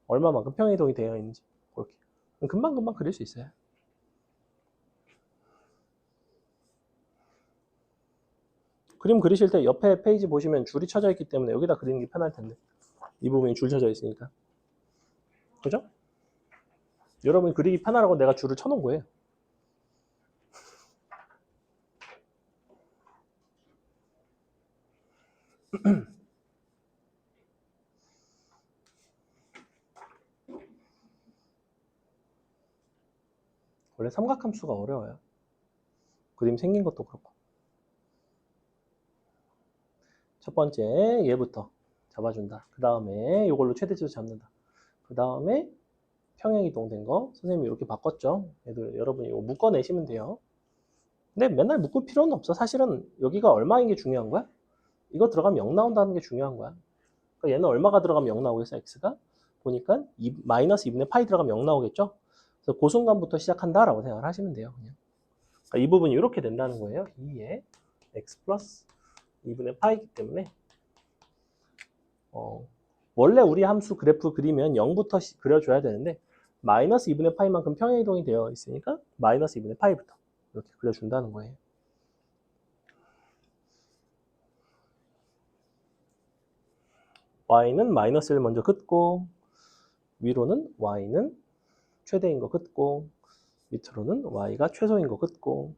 얼마만큼 평행이동이 되어 있는지 그렇게 금방금방 그릴 수 있어요. 그림 그리실 때 옆에 페이지 보시면 줄이 쳐져 있기 때문에 여기다 그리는 게 편할 텐데 이 부분이 줄 쳐져 있으니까 그죠? 여러분이 그리기 편하라고 내가 줄을 쳐놓은 거예요. 원래 삼각함수가 어려워요. 그림 생긴 것도 그렇고. 첫 번째 얘부터 잡아준다. 그 다음에 이걸로 최대치수 잡는다. 그 다음에 평행이동된 거 선생님이 이렇게 바꿨죠. 여러분이 이거 묶어내시면 돼요. 근데 맨날 묶을 필요는 없어. 사실은 여기가 얼마인 게 중요한 거야? 이거 들어가면 0 나온다는 게 중요한 거야. 그러니까 얘는 얼마가 들어가면 0 나오겠어, x가? 보니까 마이너스 2분의 파이 들어가면 0 나오겠죠? 그래서 그 순간부터 시작한다라고 생각을 하시면 돼요. 그냥. 그러니까 이 부분이 이렇게 된다는 거예요. 2에 x 플러스 2분의 파이기 때문에 원래 우리 함수 그래프 그리면 0부터 그려줘야 되는데 마이너스 2분의 파이만큼 평행이동이 되어 있으니까 마이너스 2분의 파이부터 이렇게 그려준다는 거예요. y는 마이너스를 먼저 긋고 위로는 y는 최대인 거 긋고 밑으로는 y가 최소인 거 긋고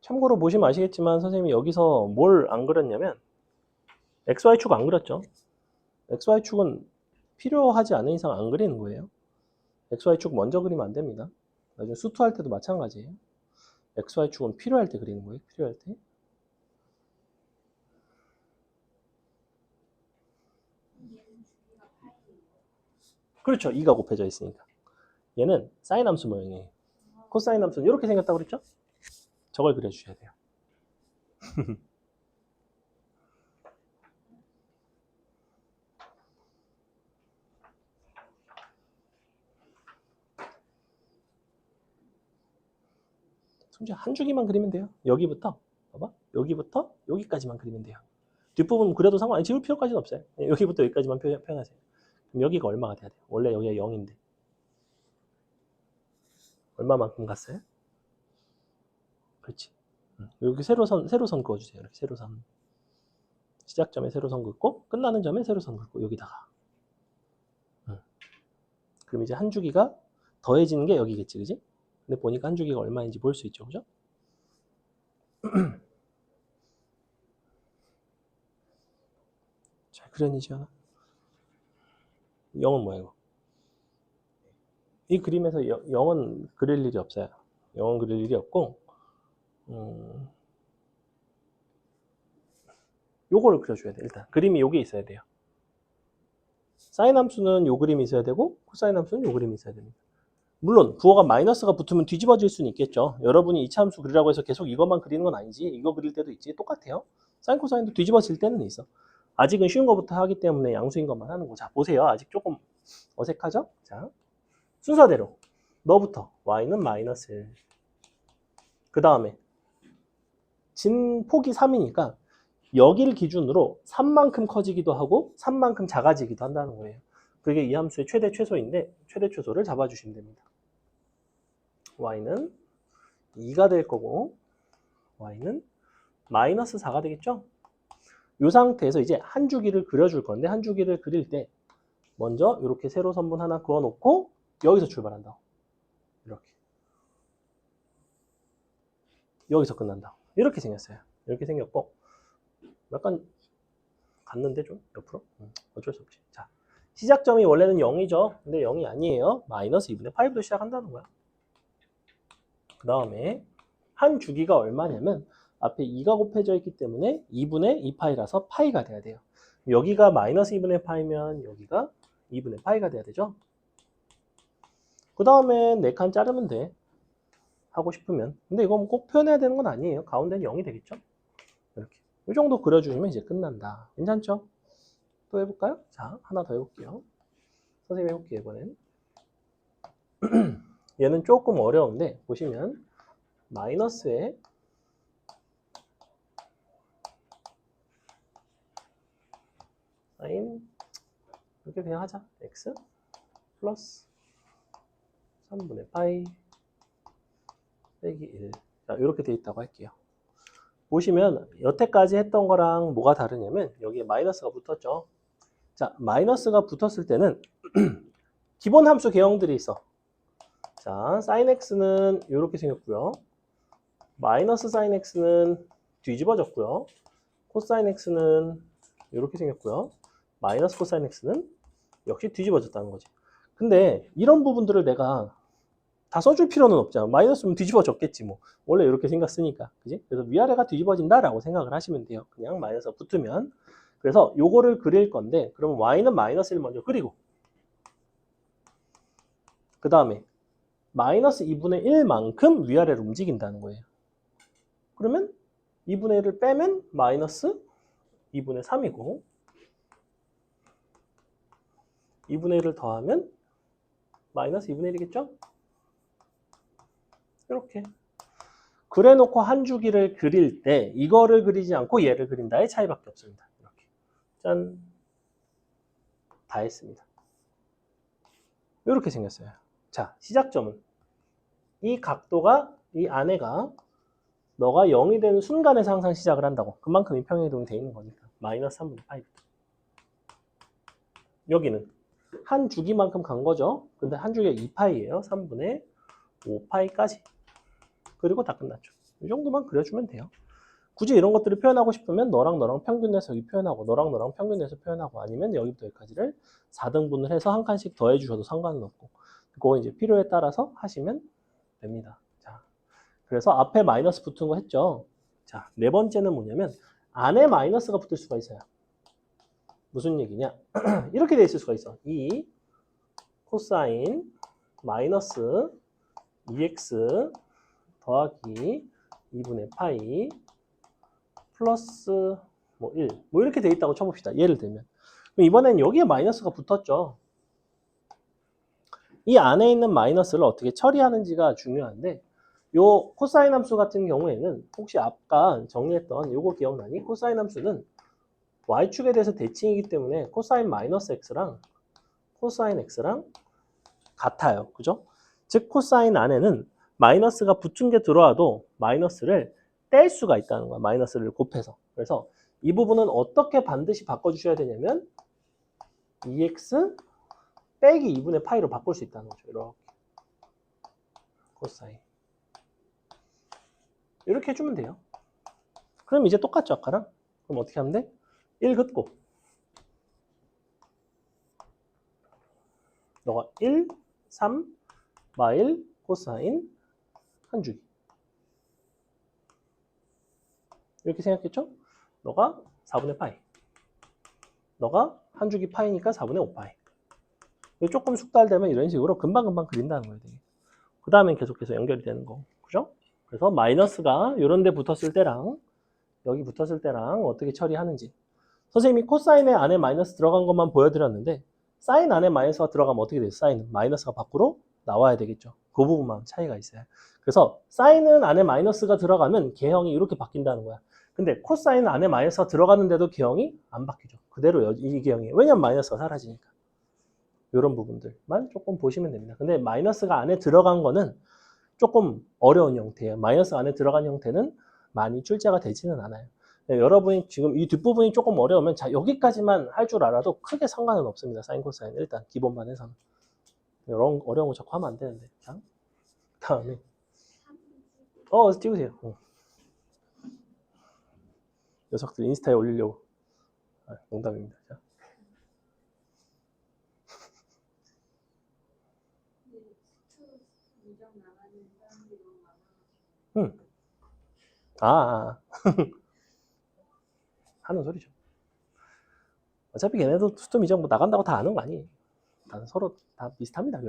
참고로 보시면 아시겠지만 선생님이 여기서 뭘 안 그렸냐면 xy축 안 그렸죠. xy축은 필요하지 않은 이상 안 그리는 거예요. xy축 먼저 그리면 안 됩니다. 나중에 수투할 때도 마찬가지예요. xy축은 필요할 때 그리는 거예요. 필요할 때. 그렇죠. 2가 곱해져 있으니까. 얘는 사인 함수 모양이에요. 코사인 함수는 이렇게 생겼다고 그랬죠? 저걸 그려주셔야 돼요. 그럼 한 주기만 그리면 돼요. 여기부터 봐봐. 여기부터 여기까지만 그리면 돼요. 뒷부분 그려도 상관없어요. 지울 필요까지는 없어요. 여기부터 여기까지만 표현하세요. 그럼 여기가 얼마가 돼야 돼요? 원래 여기가 0인데 얼마만큼 갔어요? 그렇지. 여기 세로선 그어주세요. 이렇게 세로선. 시작점에 세로선 긋고 끝나는 점에 세로선 긋고 여기다가. 그럼 이제 한 주기가 더해지는 게 여기겠지, 그지? 근데 보니까 한 주기가 얼마인지 볼 수 있죠, 그죠? 잘 그려지지 않아? 0은 뭐야 이거? 이 그림에서 0은 그릴 일이 없어요. 0은 그릴 일이 없고 요거를 그려줘야 돼. 일단 그림이 요게 있어야 돼요. 사인 함수는 요 그림이 있어야 되고 코사인 함수는 요 그림이 있어야 됩니다. 물론 부호가 마이너스가 붙으면 뒤집어질 수는 있겠죠. 여러분이 이차함수 그리라고 해서 계속 이것만 그리는 건 아니지. 이거 그릴 때도 있지. 똑같아요. 사인 코사인도 뒤집어질 때는 있어. 아직은 쉬운 것부터 하기 때문에 양수인 것만 하는 거. 자, 보세요. 아직 조금 어색하죠? 자, 순서대로 너부터 y는 마이너스 1. 그 다음에 진 폭이 3이니까 여기를 기준으로 3만큼 커지기도 하고 3만큼 작아지기도 한다는 거예요. 그게 이 함수의 최대 최소인데 최대 최소를 잡아주시면 됩니다. y는 2가 될 거고 y는 마이너스 4가 되겠죠? 이 상태에서 이제 한 주기를 그려줄 건데 한 주기를 그릴 때 먼저 이렇게 세로 선분 하나 그어놓고 여기서 출발한다. 이렇게. 여기서 끝난다. 이렇게 생겼어요. 이렇게 생겼고 약간 갔는데 좀 옆으로? 어쩔 수 없지. 자, 시작점이 원래는 0이죠. 근데 0이 아니에요. 마이너스 2분의 8부터 시작한다는 거야. 그 다음에 한 주기가 얼마냐면 앞에 2가 곱해져 있기 때문에 2분의 2파이라서 파이가 돼야 돼요. 여기가 마이너스 2분의 파이면 여기가 2분의 파이가 돼야 되죠. 그 다음에 4칸 자르면 돼. 하고 싶으면. 근데 이건 꼭 표현해야 되는 건 아니에요. 가운데는 0이 되겠죠. 이렇게. 이 정도 그려주시면 이제 끝난다. 괜찮죠? 또 해볼까요? 자, 하나 더 해볼게요. 선생님 해볼게요, 이번엔. 얘는 조금 어려운데 보시면 마이너스에 사인 이렇게 그냥 하자. x 플러스 3분의 파이 빼기 1. 자, 이렇게 돼 있다고 할게요. 보시면 여태까지 했던 거랑 뭐가 다르냐면 여기에 마이너스가 붙었죠. 자, 마이너스가 붙었을 때는 기본 함수 개형들이 있어. 자, sin x는 이렇게 생겼고요. 마이너스 sin x는 뒤집어졌고요. 코사인 x는 이렇게 생겼고요. 마이너스 코사인 x는 역시 뒤집어졌다는 거지. 근데 이런 부분들을 내가 다 써줄 필요는 없잖아. 마이너스면 뒤집어졌겠지 뭐. 원래 이렇게 생겼으니까. 그지? 그래서 위아래가 뒤집어진다라고 생각을 하시면 돼요. 그냥 마이너스가 붙으면. 그래서 요거를 그릴 건데 그러면 y는 마이너스 1 먼저 그리고 그 다음에 마이너스 2분의 1만큼 위아래로 움직인다는 거예요. 그러면 2분의 1을 빼면 마이너스 2분의 3이고 2분의 1을 더하면 마이너스 2분의 1이겠죠? 이렇게. 그래놓고 한 주기를 그릴 때 이거를 그리지 않고 얘를 그린다의 차이밖에 없습니다. 이렇게. 짠. 다 했습니다. 이렇게 생겼어요. 자, 시작점은 이 각도가 이 안에가 너가 0이 되는 순간에서 항상 시작을 한다고. 그만큼 이 평행이동이 돼 있는 거니까. 마이너스 3분의 파이. 여기는 한 주기만큼 간 거죠. 근데 한 주기가 2파이예요. 3분의 5파이까지. 그리고 다 끝났죠. 이 정도만 그려주면 돼요. 굳이 이런 것들을 표현하고 싶으면 너랑 너랑 평균 내서 여기 표현하고 너랑 너랑 평균 내서 표현하고 아니면 여기부터 여기까지를 4등분을 해서 한 칸씩 더해 주셔도 상관은 없고 그거 이제 필요에 따라서 하시면 됩니다. 자, 그래서 앞에 마이너스 붙은 거 했죠. 자, 네 번째는 뭐냐면 안에 마이너스가 붙을 수가 있어요. 무슨 얘기냐? 이렇게 돼 있을 수가 있어. 2 코사인 마이너스 2x 더하기 2분의 파이 플러스 뭐 1. 뭐 이렇게 돼 있다고 쳐봅시다. 예를 들면. 그럼 이번엔 여기에 마이너스가 붙었죠. 이 안에 있는 마이너스를 어떻게 처리하는지가 중요한데 요 코사인 함수 같은 경우에는 혹시 아까 정리했던 요거 기억나니? 코사인 함수는 y축에 대해서 대칭이기 때문에 코사인 마이너스 x랑 코사인 x랑 같아요. 그죠? 즉 코사인 안에는 마이너스가 붙은 게 들어와도 마이너스를 뗄 수가 있다는 거야. 마이너스를 곱해서. 그래서 이 부분은 어떻게 반드시 바꿔주셔야 되냐면 2x 빼기 2분의 파이로 바꿀 수 있다는 거죠. 이렇게 코사인 이렇게 해주면 돼요. 그럼 이제 똑같죠 아까랑? 그럼 어떻게 하면 돼? 1 긋고 너가 1, 3, 마일, 코사인 한 주기 이렇게 생각했죠? 너가 4분의 파이 너가 한 주기 파이니까 4분의 5파이 조금 숙달되면 이런 식으로 금방금방 그린다는 거예요. 그 다음엔 계속해서 연결이 되는 거 그죠? 그래서 마이너스가 이런 데 붙었을 때랑 여기 붙었을 때랑 어떻게 처리하는지 선생님이 코사인의 안에 마이너스 들어간 것만 보여드렸는데 사인 안에 마이너스가 들어가면 어떻게 돼요? 사인은 마이너스가 밖으로 나와야 되겠죠. 그 부분만 차이가 있어요. 그래서 사인은 안에 마이너스가 들어가면 개형이 이렇게 바뀐다는 거야. 근데 코사인 안에 마이너스가 들어가는데도 개형이 안 바뀌죠. 그대로 이 개형이에요. 왜냐면 마이너스가 사라지니까. 이런 부분들만 조금 보시면 됩니다. 근데 마이너스가 안에 들어간 거는 조금 어려운 형태예요. 마이너스 안에 들어간 형태는 많이 출제가 되지는 않아요. 여러분이 지금 이 뒷부분이 조금 어려우면 자 여기까지만 할 줄 알아도 크게 상관은 없습니다. 사인 코사인 일단 기본만 해서는. 이런 어려운 거 자꾸 하면 안 되는데. 자, 다음에 찍으세요. 녀석들 인스타에 올리려고. 농담입니다. 자. 하는 소리죠. 어차피 걔네도 수트 미정 뭐 나간다고 다 아는 거 아니에요. 다 서로 다 비슷합니다.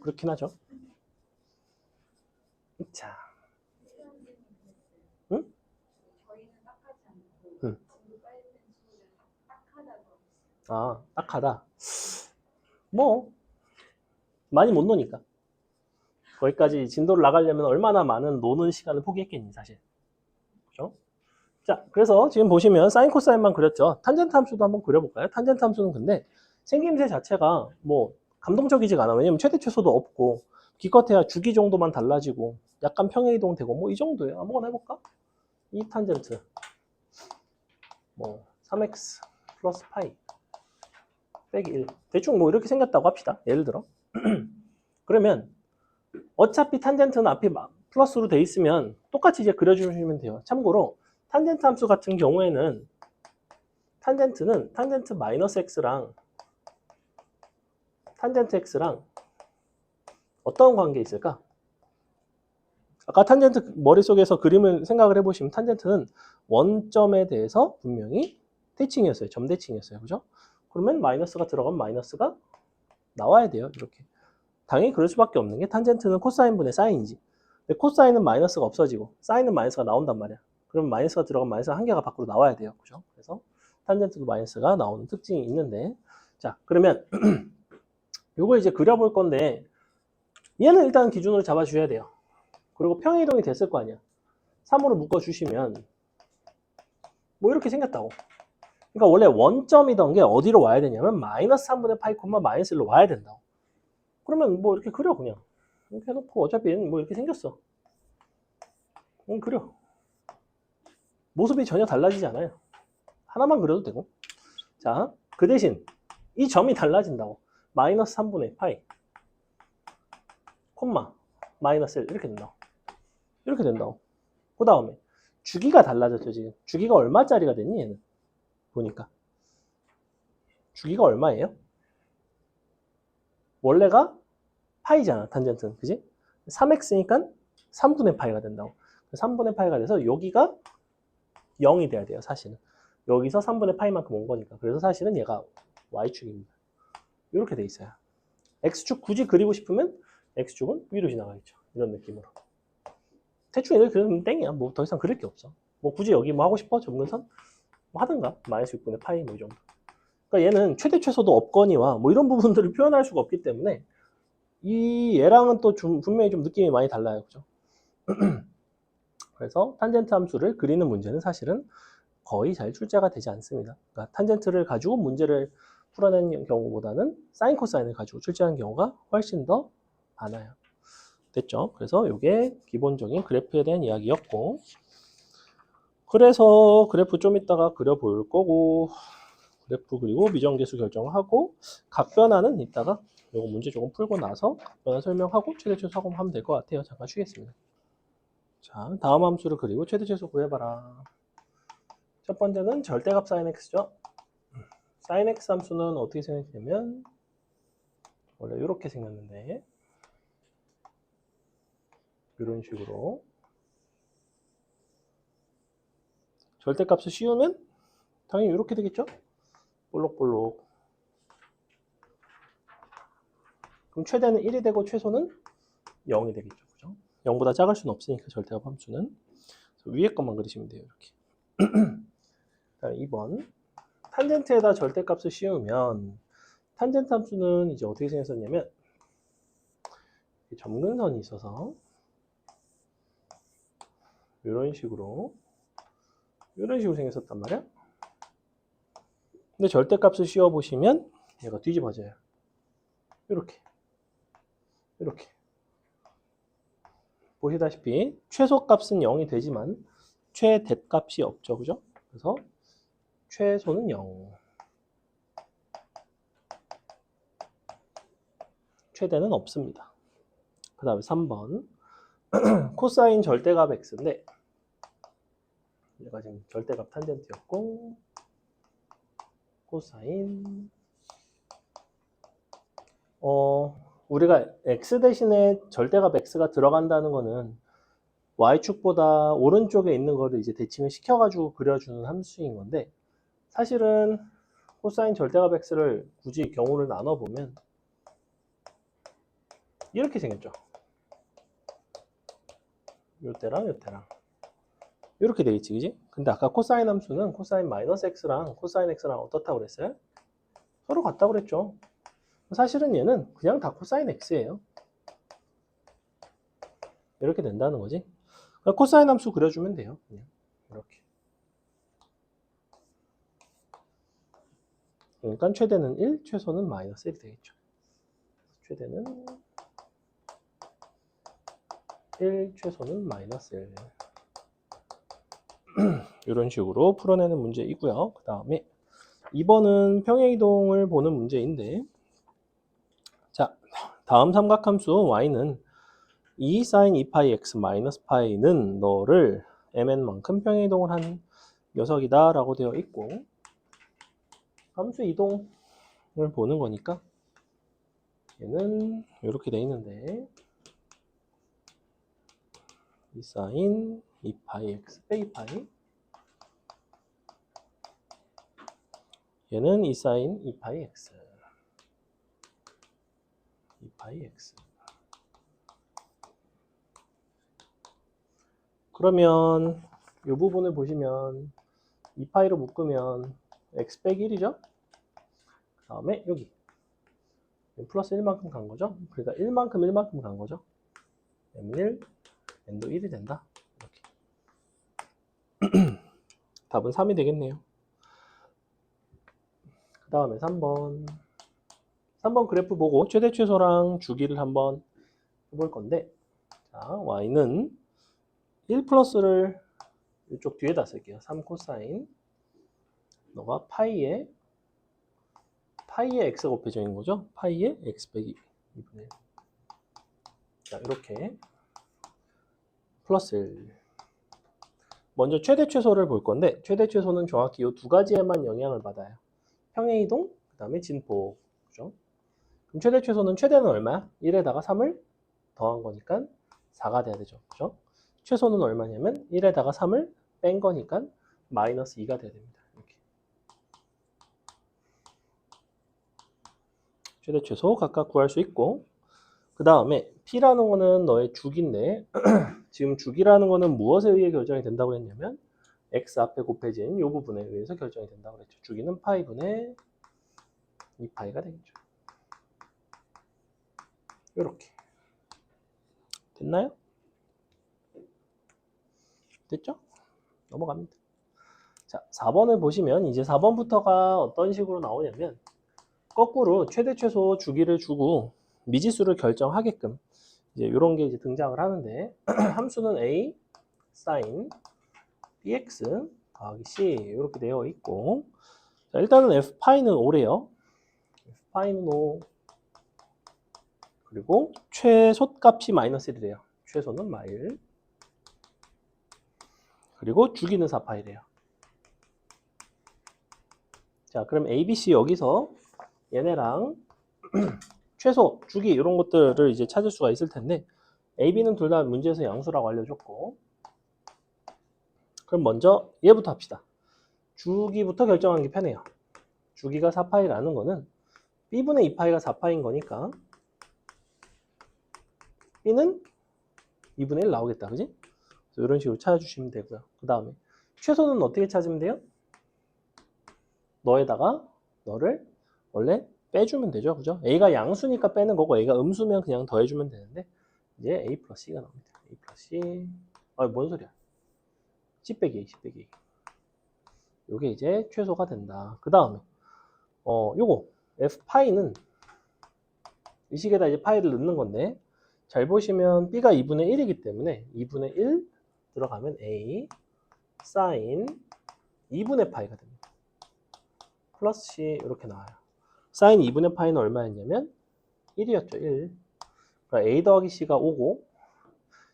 그렇긴 하죠. 자, 응? 응. 딱하다. 뭐 많이 못 노니까. 거기까지 진도를 나가려면 얼마나 많은 노는 시간을 포기했겠니 사실. 그렇죠? 자, 그래서 지금 보시면 사인 코사인만 그렸죠. 탄젠트 함수도 한번 그려볼까요? 탄젠트 함수는 근데 생김새 자체가 뭐 감동적이지가 않아. 왜냐면 최대 최소도 없고 기껏해야 주기 정도만 달라지고 약간 평행이동 되고 뭐 이 정도예요. 아무거나 해볼까? 이 탄젠트 뭐 3x 플러스 파이 빼기 1 대충 뭐 이렇게 생겼다고 합시다. 예를 들어 그러면 어차피 탄젠트는 앞에 플러스로 돼 있으면 똑같이 이제 그려주시면 돼요. 참고로 탄젠트 함수 같은 경우에는 탄젠트는 탄젠트 마이너스 x랑 탄젠트 x랑 어떤 관계 있을까? 아까 탄젠트 머릿속에서 그림을 생각을 해보시면 탄젠트는 원점에 대해서 분명히 대칭이었어요. 점 대칭이었어요. 그죠? 그러면 마이너스가 들어가면 마이너스가 나와야 돼요. 이렇게. 당연히 그럴 수밖에 없는 게 탄젠트는 코사인분의 사인이지. 근데 코사인은 마이너스가 없어지고 사인은 마이너스가 나온단 말이야. 그러면 마이너스가 들어가면 마이너스 한 개가 밖으로 나와야 돼요. 그죠? 그래서 탄젠트도 마이너스가 나오는 특징이 있는데 자 그러면 요거 이제 그려볼 건데 얘는 일단 기준으로 잡아주셔야 돼요. 그리고 평행이동이 됐을 거 아니야. 3으로 묶어주시면 뭐 이렇게 생겼다고. 그러니까 원래 원점이던 게 어디로 와야 되냐면 마이너스 3분의 파이 콤마 마이너스 1로 와야 된다고. 그러면 뭐 이렇게 그려 그냥. 이렇게 해놓고 어차피 얘는 뭐 이렇게 생겼어. 그려. 모습이 전혀 달라지지 않아요. 하나만 그려도 되고. 자, 그 대신 이 점이 달라진다고. 마이너스 3분의 파이 콤마 마이너스 1 이렇게 된다고. 이렇게 된다고. 그 다음에 주기가 달라졌죠 지금. 주기가 얼마짜리가 됐니 얘는? 보니까 주기가 얼마예요? 원래가 파이잖아 탄젠트는. 그지? 3x니까 3분의 파이가 된다고. 3분의 파이가 돼서 여기가 0이 돼야 돼요 사실은. 여기서 3분의 파이만큼 온 거니까. 그래서 사실은 얘가 y축입니다. 이렇게 돼 있어요. x축 굳이 그리고 싶으면 x축은 위로 지나가겠죠. 이런 느낌으로. 대충 이렇게 그리면 땡이야. 뭐 더 이상 그릴 게 없어. 뭐 굳이 여기 뭐 하고 싶어? 접근선? 뭐 하든가. 마이너스 6분의 파이 뭐 이 정도. 그러니까 얘는 최대 최소도 없거니와 뭐 이런 부분들을 표현할 수가 없기 때문에 이 얘랑은 또 분명히 좀 느낌이 많이 달라요. 그죠? 그래서 탄젠트 함수를 그리는 문제는 사실은 거의 잘 출제가 되지 않습니다. 그러니까 탄젠트를 가지고 문제를 풀어내는 경우보다는 사인 코사인을 가지고 출제하는 경우가 훨씬 더 많아요. 됐죠? 그래서 이게 기본적인 그래프에 대한 이야기였고, 그래서 그래프 좀 이따가 그려볼 거고, 그래프 그리고 미정계수 결정을 하고, 각변화는 이따가 이거 문제 조금 풀고 나서 각변화 설명하고 최대 최소 하면 될 것 같아요. 잠깐 쉬겠습니다. 자, 다음 함수를 그리고 최대 최소 구해봐라. 첫 번째는 절대값 sin x죠. sin x 함수는 어떻게 생겼냐면 원래 이렇게 생겼는데 이런 식으로 절대값을 씌우면 당연히 이렇게 되겠죠? 볼록볼록. 그럼 최대는 1이 되고 최소는 0이 되겠죠. 그죠? 0보다 작을 수는 없으니까 절대값 함수는. 위에 것만 그리시면 돼요. 이렇게. 2번. 탄젠트에다 절대값을 씌우면 탄젠트 함수는 이제 어떻게 생겼냐면 점근선이 있어서 이런 식으로 생겼었단 말이야. 근데 절대값을 씌워보시면 얘가 뒤집어져요. 이렇게 보시다시피 최소값은 0이 되지만 최대값이 없죠. 그죠? 그래서 최소는 0, 최대는 없습니다. 그 다음에 3번 코사인 절대값 x인데 얘가 지금 절대값 탄젠트였고 코사인 우리가 x 대신에 절대값 x가 들어간다는 거는 y축보다 오른쪽에 있는 거를 이제 대칭을 시켜가지고 그려주는 함수인 건데 사실은 코사인 절대값 x를 굳이 경우를 나눠보면 이렇게 생겼죠. 요때랑 요때랑 이렇게 되겠지, 그지? 근데 아까 코사인 함수는 코사인 마이너스 x랑 코사인 x랑 어떻다고 그랬어요? 서로 같다고 그랬죠. 사실은 얘는 그냥 다 코사인 x예요. 이렇게 된다는 거지. 코사인 함수 그려주면 돼요. 그냥 이렇게. 그러니까 최대는 1, 최소는 마이너스 1이 되겠죠. 최대는 1, 최소는 마이너스 1. 이런 식으로 풀어내는 문제이고요. 그 다음에 2번은 평행이동을 보는 문제인데 자, 다음 삼각함수 y는 2 sin 2파이 x 마이너스 파이는 너를 mn만큼 평행이동을 한 녀석이다 라고 되어 있고 함수 이동을 보는 거니까 얘는 이렇게 되어 있는데 2 sin 2파이 x 빼기 파이 얘는 2 sin 2파이 x 2파이 x 그러면 이 부분을 보시면 2파이로 묶으면 x 빼기 1이죠? 그 다음에 여기 플러스 1만큼 간 거죠? 그러니까 1만큼 간 거죠? m1, n도 1이 된다. 이렇게. 답은 3이 되겠네요. 그 다음에 3번. 3번 그래프 보고 최대 최소랑 주기를 한번 해볼 건데 자, y는 1 플러스를 이쪽 뒤에다 쓸게요. 3 코사인 너가 파이에 x 곱해져있는 거죠? 파이에 x 빼기 2분의 1. 자, 이렇게 플러스 1. 먼저 최대 최소를 볼 건데 최대 최소는 정확히 이 두 가지에만 영향을 받아요. 평행이동, 그 다음에 진폭. 그죠? 그럼 최대 최소는 최대는 얼마야? 1에다가 3을 더한 거니까 4가 돼야 되죠. 그죠? 최소는 얼마냐면 1에다가 3을 뺀 거니까 마이너스 2가 돼야 됩니다. 이렇게. 최대 최소 각각 구할 수 있고 그 다음에 P라는 거는 너의 주기인데 지금 주기라는 거는 무엇에 의해 결정이 된다고 했냐면 X 앞에 곱해진 이 부분에 의해서 결정이 된다고 했죠. 주기는 파이분의 2파이가 되겠죠. 이렇게 됐나요? 됐죠? 넘어갑니다. 자, 4번을 보시면 이제 4번부터가 어떤 식으로 나오냐면 거꾸로 최대 최소 주기를 주고 미지수를 결정하게끔 이제 이런 게 이제 등장을 하는데 함수는 a sin bx 더하기 c 이렇게 되어 있고 자, 일단은 f파이는 5래요. f파이는 5 그리고 최소값이 마이너스 1이래요. 최소는 마일 그리고 주기는 4파이래요. 자, 그럼 a, b, c 여기서 얘네랑 최소, 주기 이런 것들을 이제 찾을 수가 있을 텐데 a, b는 둘 다 문제에서 양수라고 알려줬고 그럼 먼저 얘부터 합시다. 주기부터 결정하는 게 편해요. 주기가 4파이라는 거는 b분의 2파이가 4파이인 거니까 b는 2분의 1 나오겠다. 그지? 이런 식으로 찾아주시면 되고요. 그 다음에 최소는 어떻게 찾으면 돼요? 너에다가 너를 원래 빼주면 되죠. 그죠? a가 양수니까 빼는 거고 a가 음수면 그냥 더해주면 되는데 이제 a 플러스 c가 나옵니다. a 플러스 c 뭔 소리야? c 빼기 a, c 빼기 a 요게 이제 최소가 된다. 그 다음에 요거 f파이는 이 식에다 이제 파이를 넣는 건데 잘 보시면 b가 2분의 1이기 때문에 2분의 1 들어가면 a sin 2분의 파이가 됩니다. 플러스 c 이렇게 나와요. sin 2분의 파이는 얼마였냐면 1이었죠. 1. 그러니까 a 더하기 c가 5고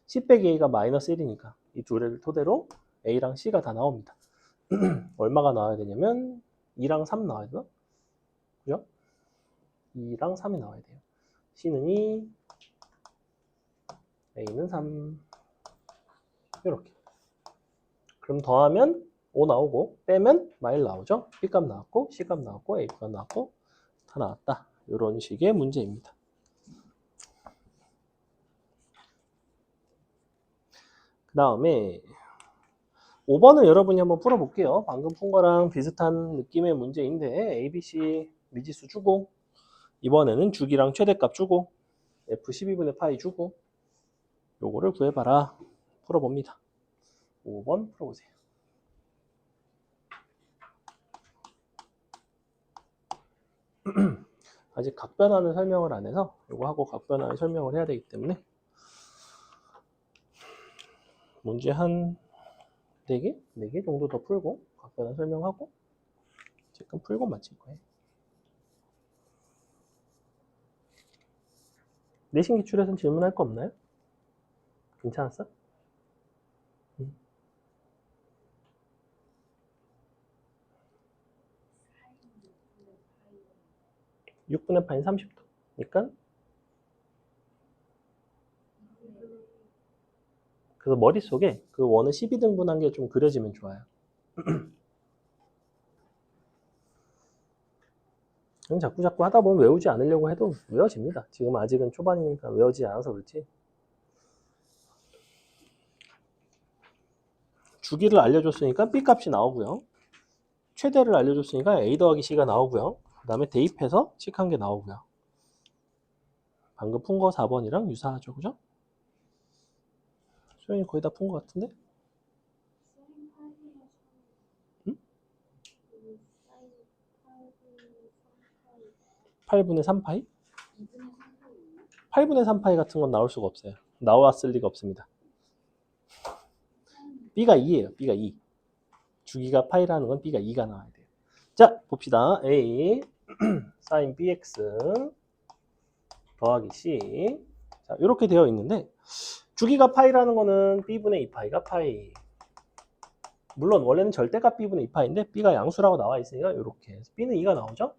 c 빼기 a가 마이너스 1이니까 이 둘을 토대로 a랑 c가 다 나옵니다. 얼마가 나와야 되냐면 2랑 3 나와야 되나? 그죠? 2랑 3이 나와야 돼요. c는 2, a는 3 이렇게. 그럼 더하면 5 나오고 빼면 마일 나오죠. b값 나왔고 c값 나왔고 a값 나왔고 다 나왔다. 이런 식의 문제입니다. 그 다음에 5번을 여러분이 한번 풀어볼게요. 방금 푼 거랑 비슷한 느낌의 문제인데 a, b, c 미지수 주고 이번에는 주기랑 최대값 주고 f 12분의 파이 주고 요거를 구해봐라. 풀어봅니다. 5번 풀어보세요. 아직 각변환을 설명을 안 해서 이거 하고 각변환을 설명을 해야 되기 때문에 문제 한 4개? 4개 정도 더 풀고 각변환 설명하고 지금 풀고 마칠 거예요. 내신 기출에서는 질문할 거 없나요? 괜찮았어? 6분의 파인 30도. 그러니까 그래서 머릿속에 그 원을 12등분한 게 좀 그려지면 좋아요. 자꾸 하다 보면 외우지 않으려고 해도 외워집니다. 지금 아직은 초반이니까 외우지 않아서 그렇지. 주기를 알려줬으니까 b 값이 나오고요. 최대를 알려줬으니까 a 더하기 c가 나오고요. 그 다음에 대입해서 칙한 게 나오고요. 방금 푼 거 4번이랑 유사하죠. 그죠? 수영이 거의 다 푼 거 같은데? 응? 8분의 3파이? 8분의 3파이 같은 건 나올 수가 없어요. 나왔을 리가 없습니다. b가 2예요. b가 2. 주기가 파이라는 건 b가 2가 나와야 돼요. 자, 봅시다. a sin bx 더하기 c 자, 이렇게 되어 있는데 주기가 파이라는 거는 b분의 2파이가 파이. 물론 원래는 절대값 b분의 2파인데 b가 양수라고 나와 있으니까 이렇게 b는 2가 나오죠.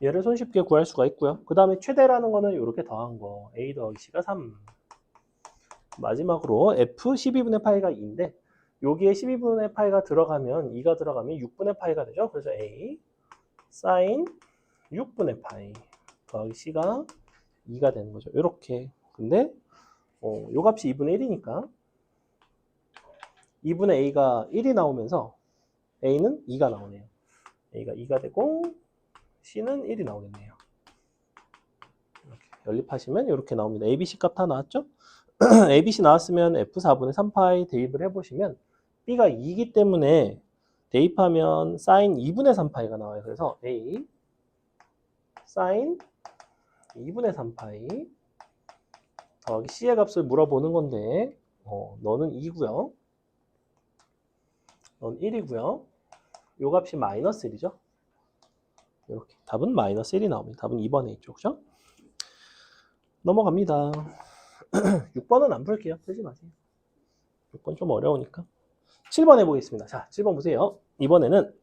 얘를 손쉽게 구할 수가 있고요. 그 다음에 최대라는 거는 이렇게 더한 거 a 더하기 c가 3. 마지막으로 f 12분의 파이가 2인데 여기에 12분의 파이가 들어가면 2가 들어가면 6분의 파이가 되죠. 그래서 a sin 6분의 파이 더하기 c가 2가 되는 거죠. 이렇게. 근데 요 값이 2분의 1이니까 2분의 a가 1이 나오면서 a는 2가 나오네요. a가 2가 되고 c는 1이 나오겠네요. 이렇게. 연립하시면 이렇게 나옵니다. ABC 값 다 나왔죠? ABC 나왔으면 F 4분의 3파이 대입을 해보시면 B가 2이기 때문에 대입하면 sin 2분의 3파이가 나와요. 그래서 A sin 2분의 3파이 더하기 C의 값을 물어보는 건데 너는 2고요. 넌 1이고요. 요 값이 마이너스 1이죠. 이렇게 답은 마이너스 1이 나옵니다. 답은 2번에 있죠. 그죠? 넘어갑니다. 6번은 안 풀게요. 풀지 마세요. 6번 좀 어려우니까. 7번 해보겠습니다. 자, 7번 보세요. 이번에는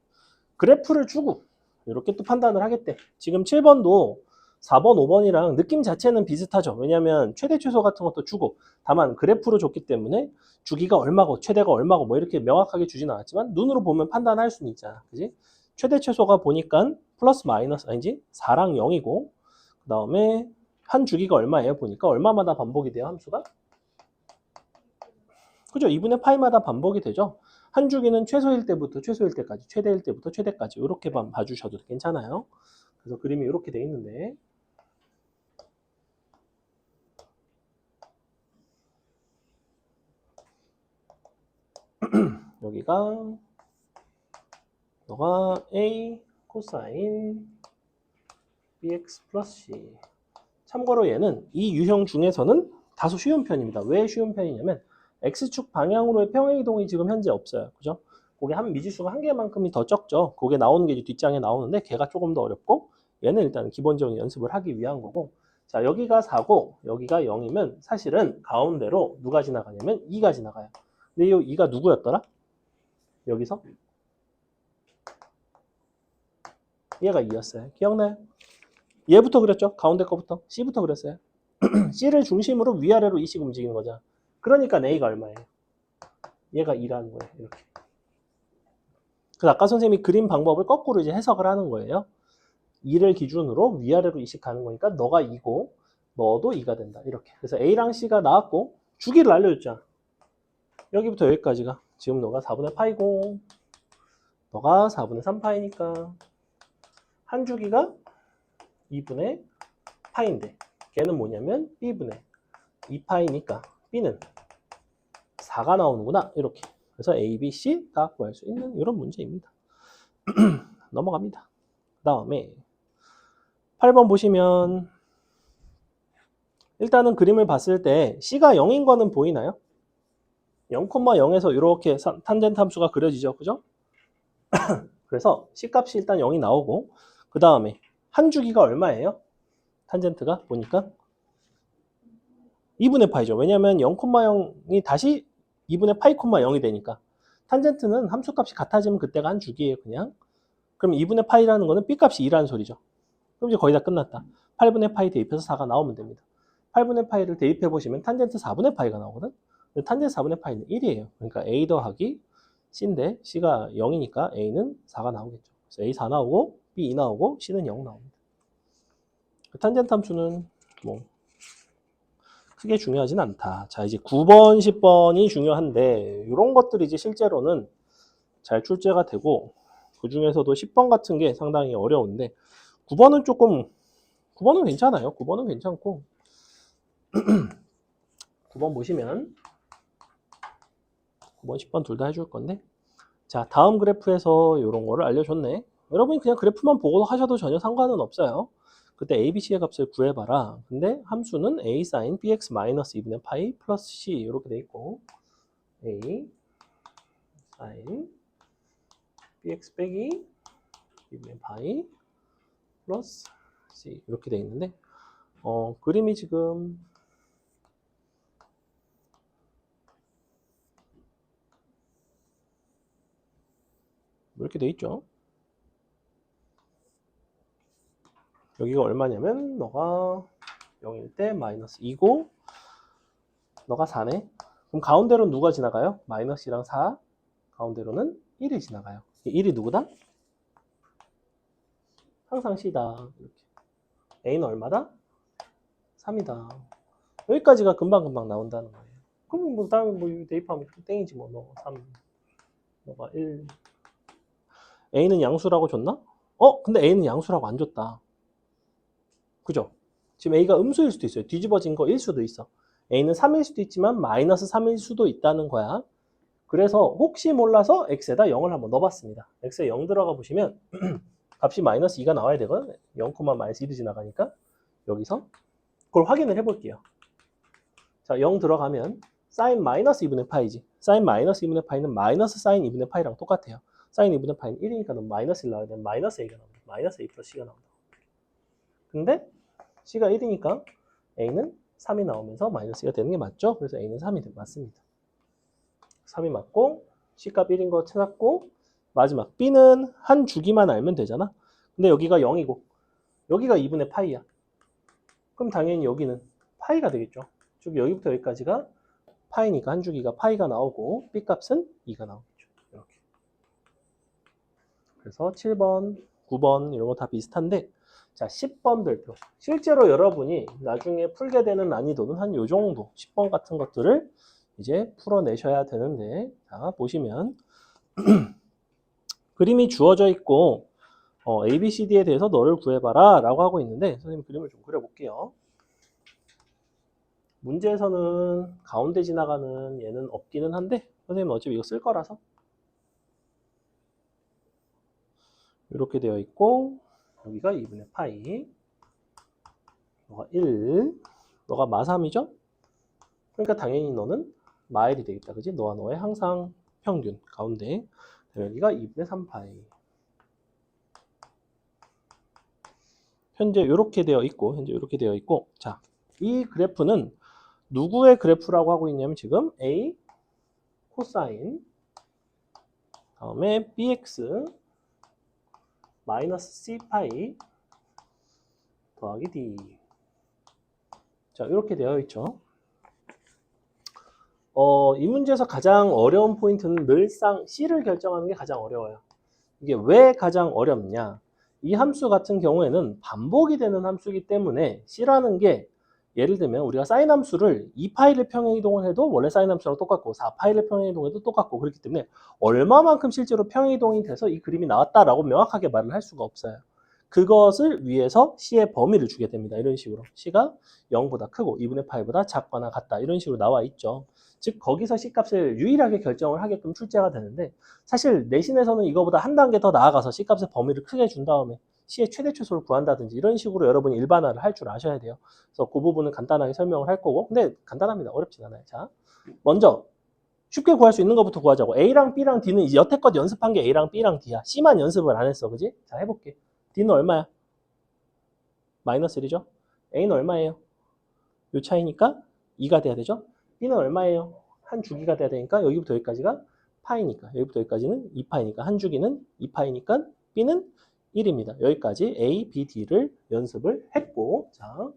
그래프를 주고 이렇게 또 판단을 하겠대. 지금 7번도 4번, 5번이랑 느낌 자체는 비슷하죠. 왜냐하면 최대 최소 같은 것도 주고 다만 그래프로 줬기 때문에 주기가 얼마고 최대가 얼마고 뭐 이렇게 명확하게 주진 않았지만 눈으로 보면 판단할 수는 있잖아. 그지? 최대 최소가 보니까 플러스 마이너스 아니지? 4랑 0이고 그 다음에 한 주기가 얼마예요? 보니까 얼마마다 반복이 돼요? 함수가? 그죠? 2분의 파이마다 반복이 되죠. 한 주기는 최소일 때부터 최소일 때까지, 최대일 때부터 최대까지 이렇게만 봐주셔도 괜찮아요. 그래서 그림이 이렇게 돼 있는데 여기가 너가 A 코사인 bx 플러스 c. 참고로 얘는 이 유형 중에서는 다소 쉬운 편입니다. 왜 쉬운 편이냐면 x축 방향으로의 평행이동이 지금 현재 없어요. 그죠? 그게 한 미지수가 한 개만큼이 더 적죠. 그게 나오는 게 이제 뒷장에 나오는데 걔가 조금 더 어렵고 얘는 일단 기본적인 연습을 하기 위한 거고 자 여기가 4고 여기가 0이면 사실은 가운데로 누가 지나가냐면 2가 지나가요. 근데 이 2가 누구였더라? 여기서? 얘가 2였어요. 기억나요? 얘부터 그렸죠? 가운데 거부터. C부터 그렸어요. C를 중심으로 위아래로 2씩 움직이는 거죠. 그러니까 A가 얼마예요? 얘가 2라는 거예요. 이렇게. 그래서 아까 선생님이 그린 방법을 거꾸로 이제 해석을 하는 거예요. 2를 기준으로 위아래로 2씩 가는 거니까 너가 2고 너도 2가 된다. 이렇게. 그래서 A랑 C가 나왔고 주기를 알려줬잖아. 여기부터 여기까지가 지금 너가 4분의 파이고 너가 4분의 3파이니까 한 주기가 2분의 파인데 걔는 뭐냐면 B분의 2파이니까 B는 4가 나오는구나. 이렇게. 그래서 A, B, C가 구할 수 있는 이런 문제입니다. 넘어갑니다. 그 다음에 8번 보시면 일단은 그림을 봤을 때 C가 0인 거는 보이나요? 0,0에서 이렇게 탄젠트 함수가 그려지죠. 그죠? 그래서 C 값이 일단 0이 나오고 그 다음에 한 주기가 얼마예요? 탄젠트가 보니까 2분의 파이죠. 왜냐하면 0,0이 다시 2분의 파이, 0이 되니까 탄젠트는 함수값이 같아지면 그때가 한 주기예요. 그냥. 그럼 2분의 파이라는 거는 B값이 2라는 소리죠. 그럼 이제 거의 다 끝났다. 8분의 파이 대입해서 4가 나오면 됩니다. 8분의 파이를 대입해 보시면 탄젠트 4분의 파이가 나오거든. 근데 탄젠트 4분의 파이는 1이에요. 그러니까 A 더하기 C인데 C가 0이니까 A는 4가 나오겠죠. 그래서 A 4 나오고 B 2 나오고 C는 0 나옵니다. 탄젠트 함수는 뭐 크게 중요하진 않다. 자, 이제 9번, 10번이 중요한데 이런 것들이 이제 실제로는 잘 출제가 되고 그 중에서도 10번 같은 게 상당히 어려운데 9번은 조금 9번은 괜찮아요. 9번은 괜찮고 9번 보시면 9번, 10번 둘 다 해줄 건데 자, 다음 그래프에서 이런 거를 알려줬네. 여러분이 그냥 그래프만 보고 하셔도 전혀 상관은 없어요. 그때 A, B, C의 값을 구해봐라. 근데 함수는 A sin bx 마이너스 2분의 파이 플러스 C 이렇게 돼 있고 A sin bx 빼기 2분의 파이 플러스 C 이렇게 돼 있는데 그림이 지금 이렇게 돼 있죠. 여기가 얼마냐면 너가 0일 때 마이너스 2고 너가 4네. 그럼 가운데로 누가 지나가요? 마이너스랑 4 가운데로는 1이 지나가요. 1이 누구다? 항상 C다. 이렇게. A는 얼마다? 3이다. 여기까지가 금방금방 나온다는 거예요. 그럼 뭐 다음에 뭐 대입하면 땡이지 뭐. 너 3, 너가 1. A는 양수라고 줬나? 근데 A는 양수라고 안 줬다. 그죠? 지금 a가 음수일 수도 있어요. 뒤집어진 거일 수도 있어. a는 3일 수도 있지만 마이너스 3일 수도 있다는 거야. 그래서 혹시 몰라서 x에다 0을 한번 넣어봤습니다. x에 0 들어가 보시면 값이 마이너스 2가 나와야 되거든. 0, 마이너스 2도 지나가니까 여기서 그걸 확인을 해볼게요. 자, 0 들어가면 사인 마이너스 2분의 파이지. 사인 마이너스 2분의 파이는 마이너스 사인 2분의 파이랑 똑같아요. 사인 2분의 파이는 1이니까 넌 마이너스 1 나와야 되면 마이너스 a가 나옵니다. 마이너스 a 플러스 c가 나온다. 근데 c가 1이니까 a는 3이 나오면서 마이너스 2가 되는 게 맞죠? 그래서 a는 3이 맞습니다. 3이 맞고 C값 1인 거 찾았고 마지막 B는 한 주기만 알면 되잖아. 근데 여기가 0이고 여기가 2분의 파이야. 그럼 당연히 여기는 파이가 되겠죠. 즉 여기부터 여기까지가 파이니까 한 주기가 파이가 나오고 B값은 2가 나오겠죠. 이렇게. 그래서 7번, 9번 이런 거 다 비슷한데 자 10번 별표. 실제로 여러분이 나중에 풀게 되는 난이도는 한 요 정도 10번 같은 것들을 이제 풀어내셔야 되는데 자 보시면 그림이 주어져 있고 A, B, C, D에 대해서 너를 구해봐라 라고 하고 있는데 선생님 그림을 좀 그려볼게요. 문제에서는 가운데 지나가는 얘는 없기는 한데 선생님은 어차피 이거 쓸 거라서 이렇게 되어 있고 여기가 2분의 파이 너가 1 너가 마3이죠? 그러니까 당연히 너는 마일이 되겠다. 그지? 너와 너의 항상 평균 가운데 여기가 2분의 3파이 현재 이렇게 되어 있고 자, 이 그래프는 누구의 그래프라고 하고 있냐면 지금 A 코사인 다음에 bx 마이너스 c파이 더하기 d 자 이렇게 되어 있죠. 이 문제에서 가장 어려운 포인트는 늘상 C를 결정하는 게 가장 어려워요. 이게 왜 가장 어렵냐? 이 함수 같은 경우에는 반복이 되는 함수이기 때문에 C라는 게 예를 들면 우리가 사인 함수를 2파이를 평행이동을 해도 원래 사인 함수랑 똑같고 4파이를 평행이동해도 똑같고 그렇기 때문에 얼마만큼 실제로 평행이동이 돼서 이 그림이 나왔다라고 명확하게 말을 할 수가 없어요. 그것을 위해서 C의 범위를 주게 됩니다. 이런 식으로 C가 0보다 크고 2분의 파이보다 작거나 같다 이런 식으로 나와 있죠. 즉 거기서 C값을 유일하게 결정을 하게끔 출제가 되는데 사실 내신에서는 이거보다 한 단계 더 나아가서 C값의 범위를 크게 준 다음에 C의 최대 최소를 구한다든지 이런 식으로 여러분이 일반화를 할 줄 아셔야 돼요. 그래서 그 부분은 간단하게 설명을 할 거고 근데 간단합니다. 어렵진 않아요. 자, 먼저 쉽게 구할 수 있는 것부터 구하자고. A랑 B랑 D는 이제 여태껏 연습한 게 A랑 B랑 D야. C만 연습을 안 했어. 그지? 자, 해볼게. D는 얼마야? 마이너스 1이죠? A는 얼마예요? 요 차이니까 2가 돼야 되죠? B는 얼마예요? 한 주기가 돼야 되니까 여기부터 여기까지가 파이니까 여기부터 여기까지는 2파이니까 한 주기는 2파이니까 B는 1입니다. 여기까지 A, B, D를 연습을 했고 자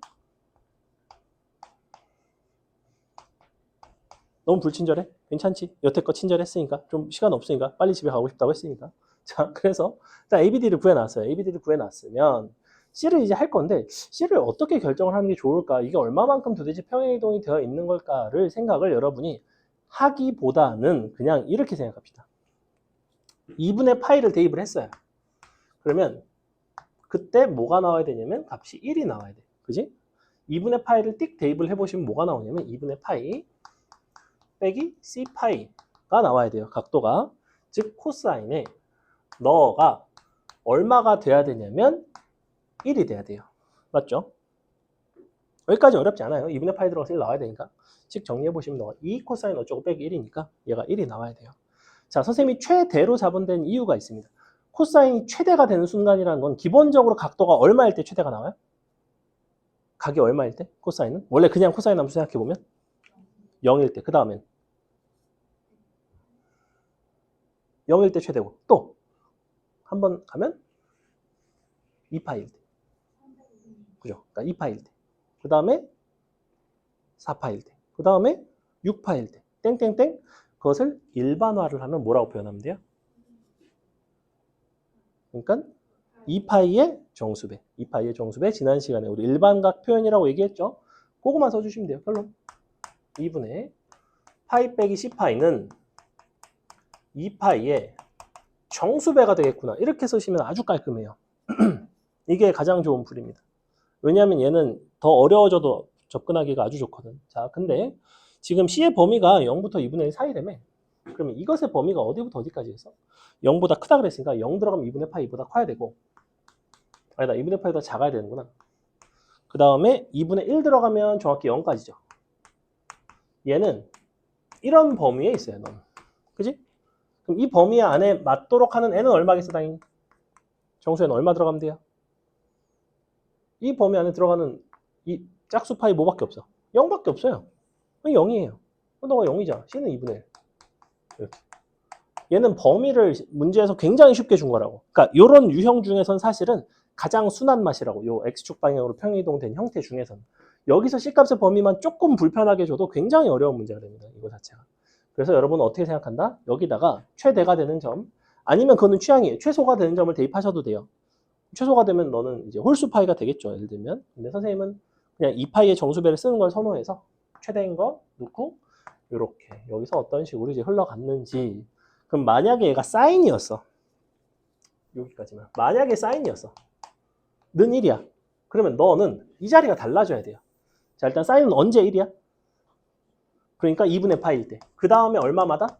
너무 불친절해? 괜찮지? 여태껏 친절했으니까 좀 시간 없으니까 빨리 집에 가고 싶다고 했으니까 자 그래서 자, ABD를 구해놨어요. ABD를 구해놨으면 C를 이제 할 건데 C를 어떻게 결정을 하는 게 좋을까? 이게 얼마만큼 도대체 평행이동이 되어 있는 걸까를 생각을 여러분이 하기보다는 그냥 이렇게 생각합시다. 2분의 파이를 대입을 했어요. 그러면 그때 뭐가 나와야 되냐면 값이 1이 나와야 돼. 그지? 2분의 파이를 띡 대입을 해보시면 뭐가 나오냐면 2분의 파이 빼기 c파이가 나와야 돼요. 각도가. 즉 코사인에 너가 얼마가 돼야 되냐면 1이 돼야 돼요. 맞죠? 여기까지 어렵지 않아요. 2분의 파이 들어가서 1 나와야 되니까. 즉 정리해보시면 너가 2 코사인 어쩌고 빼기 1이니까 얘가 1이 나와야 돼요. 자, 선생님이 최대로 잡은 이유가 있습니다. 코사인이 최대가 되는 순간이라는 건 기본적으로 각도가 얼마일 때 최대가 나와요? 각이 얼마일 때? 코사인은? 원래 그냥 코사인 함수 생각해보면 0일 때. 그 다음엔 0일 때 최대고 또 한 번 가면 2파일 때. 그죠? 그러니까 2파일 때. 그 다음에 4파일 때. 그 다음에 6파일 때. 땡땡땡. 그것을 일반화를 하면 뭐라고 표현하면 돼요? 그러니까 2파이의 정수배. 2파이의 정수배. 지난 시간에 우리 일반각 표현이라고 얘기했죠? 그거만 써주시면 돼요. 결론. 2분의 파이 빼기 10파이는 2파이의 정수배가 되겠구나. 이렇게 쓰시면 아주 깔끔해요. 이게 가장 좋은 풀입니다. 왜냐하면 얘는 더 어려워져도 접근하기가 아주 좋거든. 자, 근데 지금 C의 범위가 0부터 2분의 1 사이라며. 그러면 이것의 범위가 어디부터 어디까지 해서 0보다 크다 그랬으니까 0 들어가면 2분의 파이보다 커야 되고, 아니다, 2분의 파이보다 작아야 되는구나. 그 다음에 2분의 1 들어가면 정확히 0까지죠. 얘는 이런 범위에 있어요, 너는. 그지? 그럼 이 범위 안에 맞도록 하는 n은 얼마겠어, 당연히? 정수에는 얼마 들어가면 돼요? 이 범위 안에 들어가는 이 짝수 파이 뭐밖에 없어? 0밖에 없어요. 0이에요. 너가 0이잖아. C는 2분의 1. 이렇게. 얘는 범위를 문제에서 굉장히 쉽게 준 거라고. 그러니까 이런 유형 중에선 사실은 가장 순한 맛이라고. 요 x축 방향으로 평이동된 형태 중에선. 여기서 C값의 범위만 조금 불편하게 줘도 굉장히 어려운 문제가 됩니다. 이거 자체가. 그래서 여러분은 어떻게 생각한다? 여기다가 최대가 되는 점, 아니면 그거는 취향이에요. 최소가 되는 점을 대입하셔도 돼요. 최소가 되면 너는 이제 홀수 파이가 되겠죠. 예를 들면. 근데 선생님은 그냥 2파이의 정수배를 쓰는 걸 선호해서 최대인 거 넣고 이렇게 여기서 어떤 식으로 이제 흘러갔는지. 그럼 만약에 얘가 사인이었어. 여기까지만. 만약에 사인이었어. 는 1이야. 그러면 너는 이 자리가 달라져야 돼요. 자, 일단 사인은 언제 1이야? 그러니까 2분의 파이일 때. 그 다음에 얼마마다?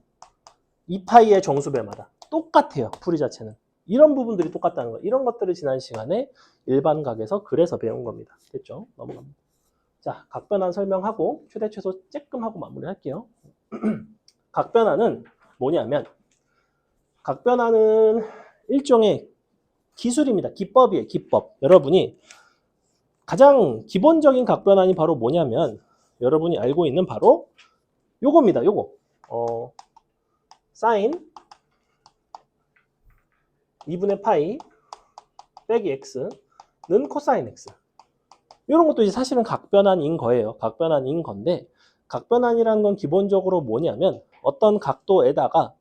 2파이의 정수배마다. 똑같아요. 풀이 자체는. 이런 부분들이 똑같다는 거. 이런 것들을 지난 시간에 일반각에서 그래서 배운 겁니다. 됐죠? 넘어갑니다. 자, 각변환 설명하고 최대 최소 쬐끔 하고 마무리할게요. 각변환은 뭐냐면 각변환은 일종의 기술입니다. 기법이에요. 기법. 여러분이 가장 기본적인 각변환이 바로 뭐냐면 여러분이 알고 있는 바로 요겁니다. 요거. 사인 2분의 파이 빼기 x는 코사인 x. 이런 것도 이제 사실은 각변환인 거예요. 각변환인 건데 각변환이라는 건 기본적으로 뭐냐면 어떤 각도에다가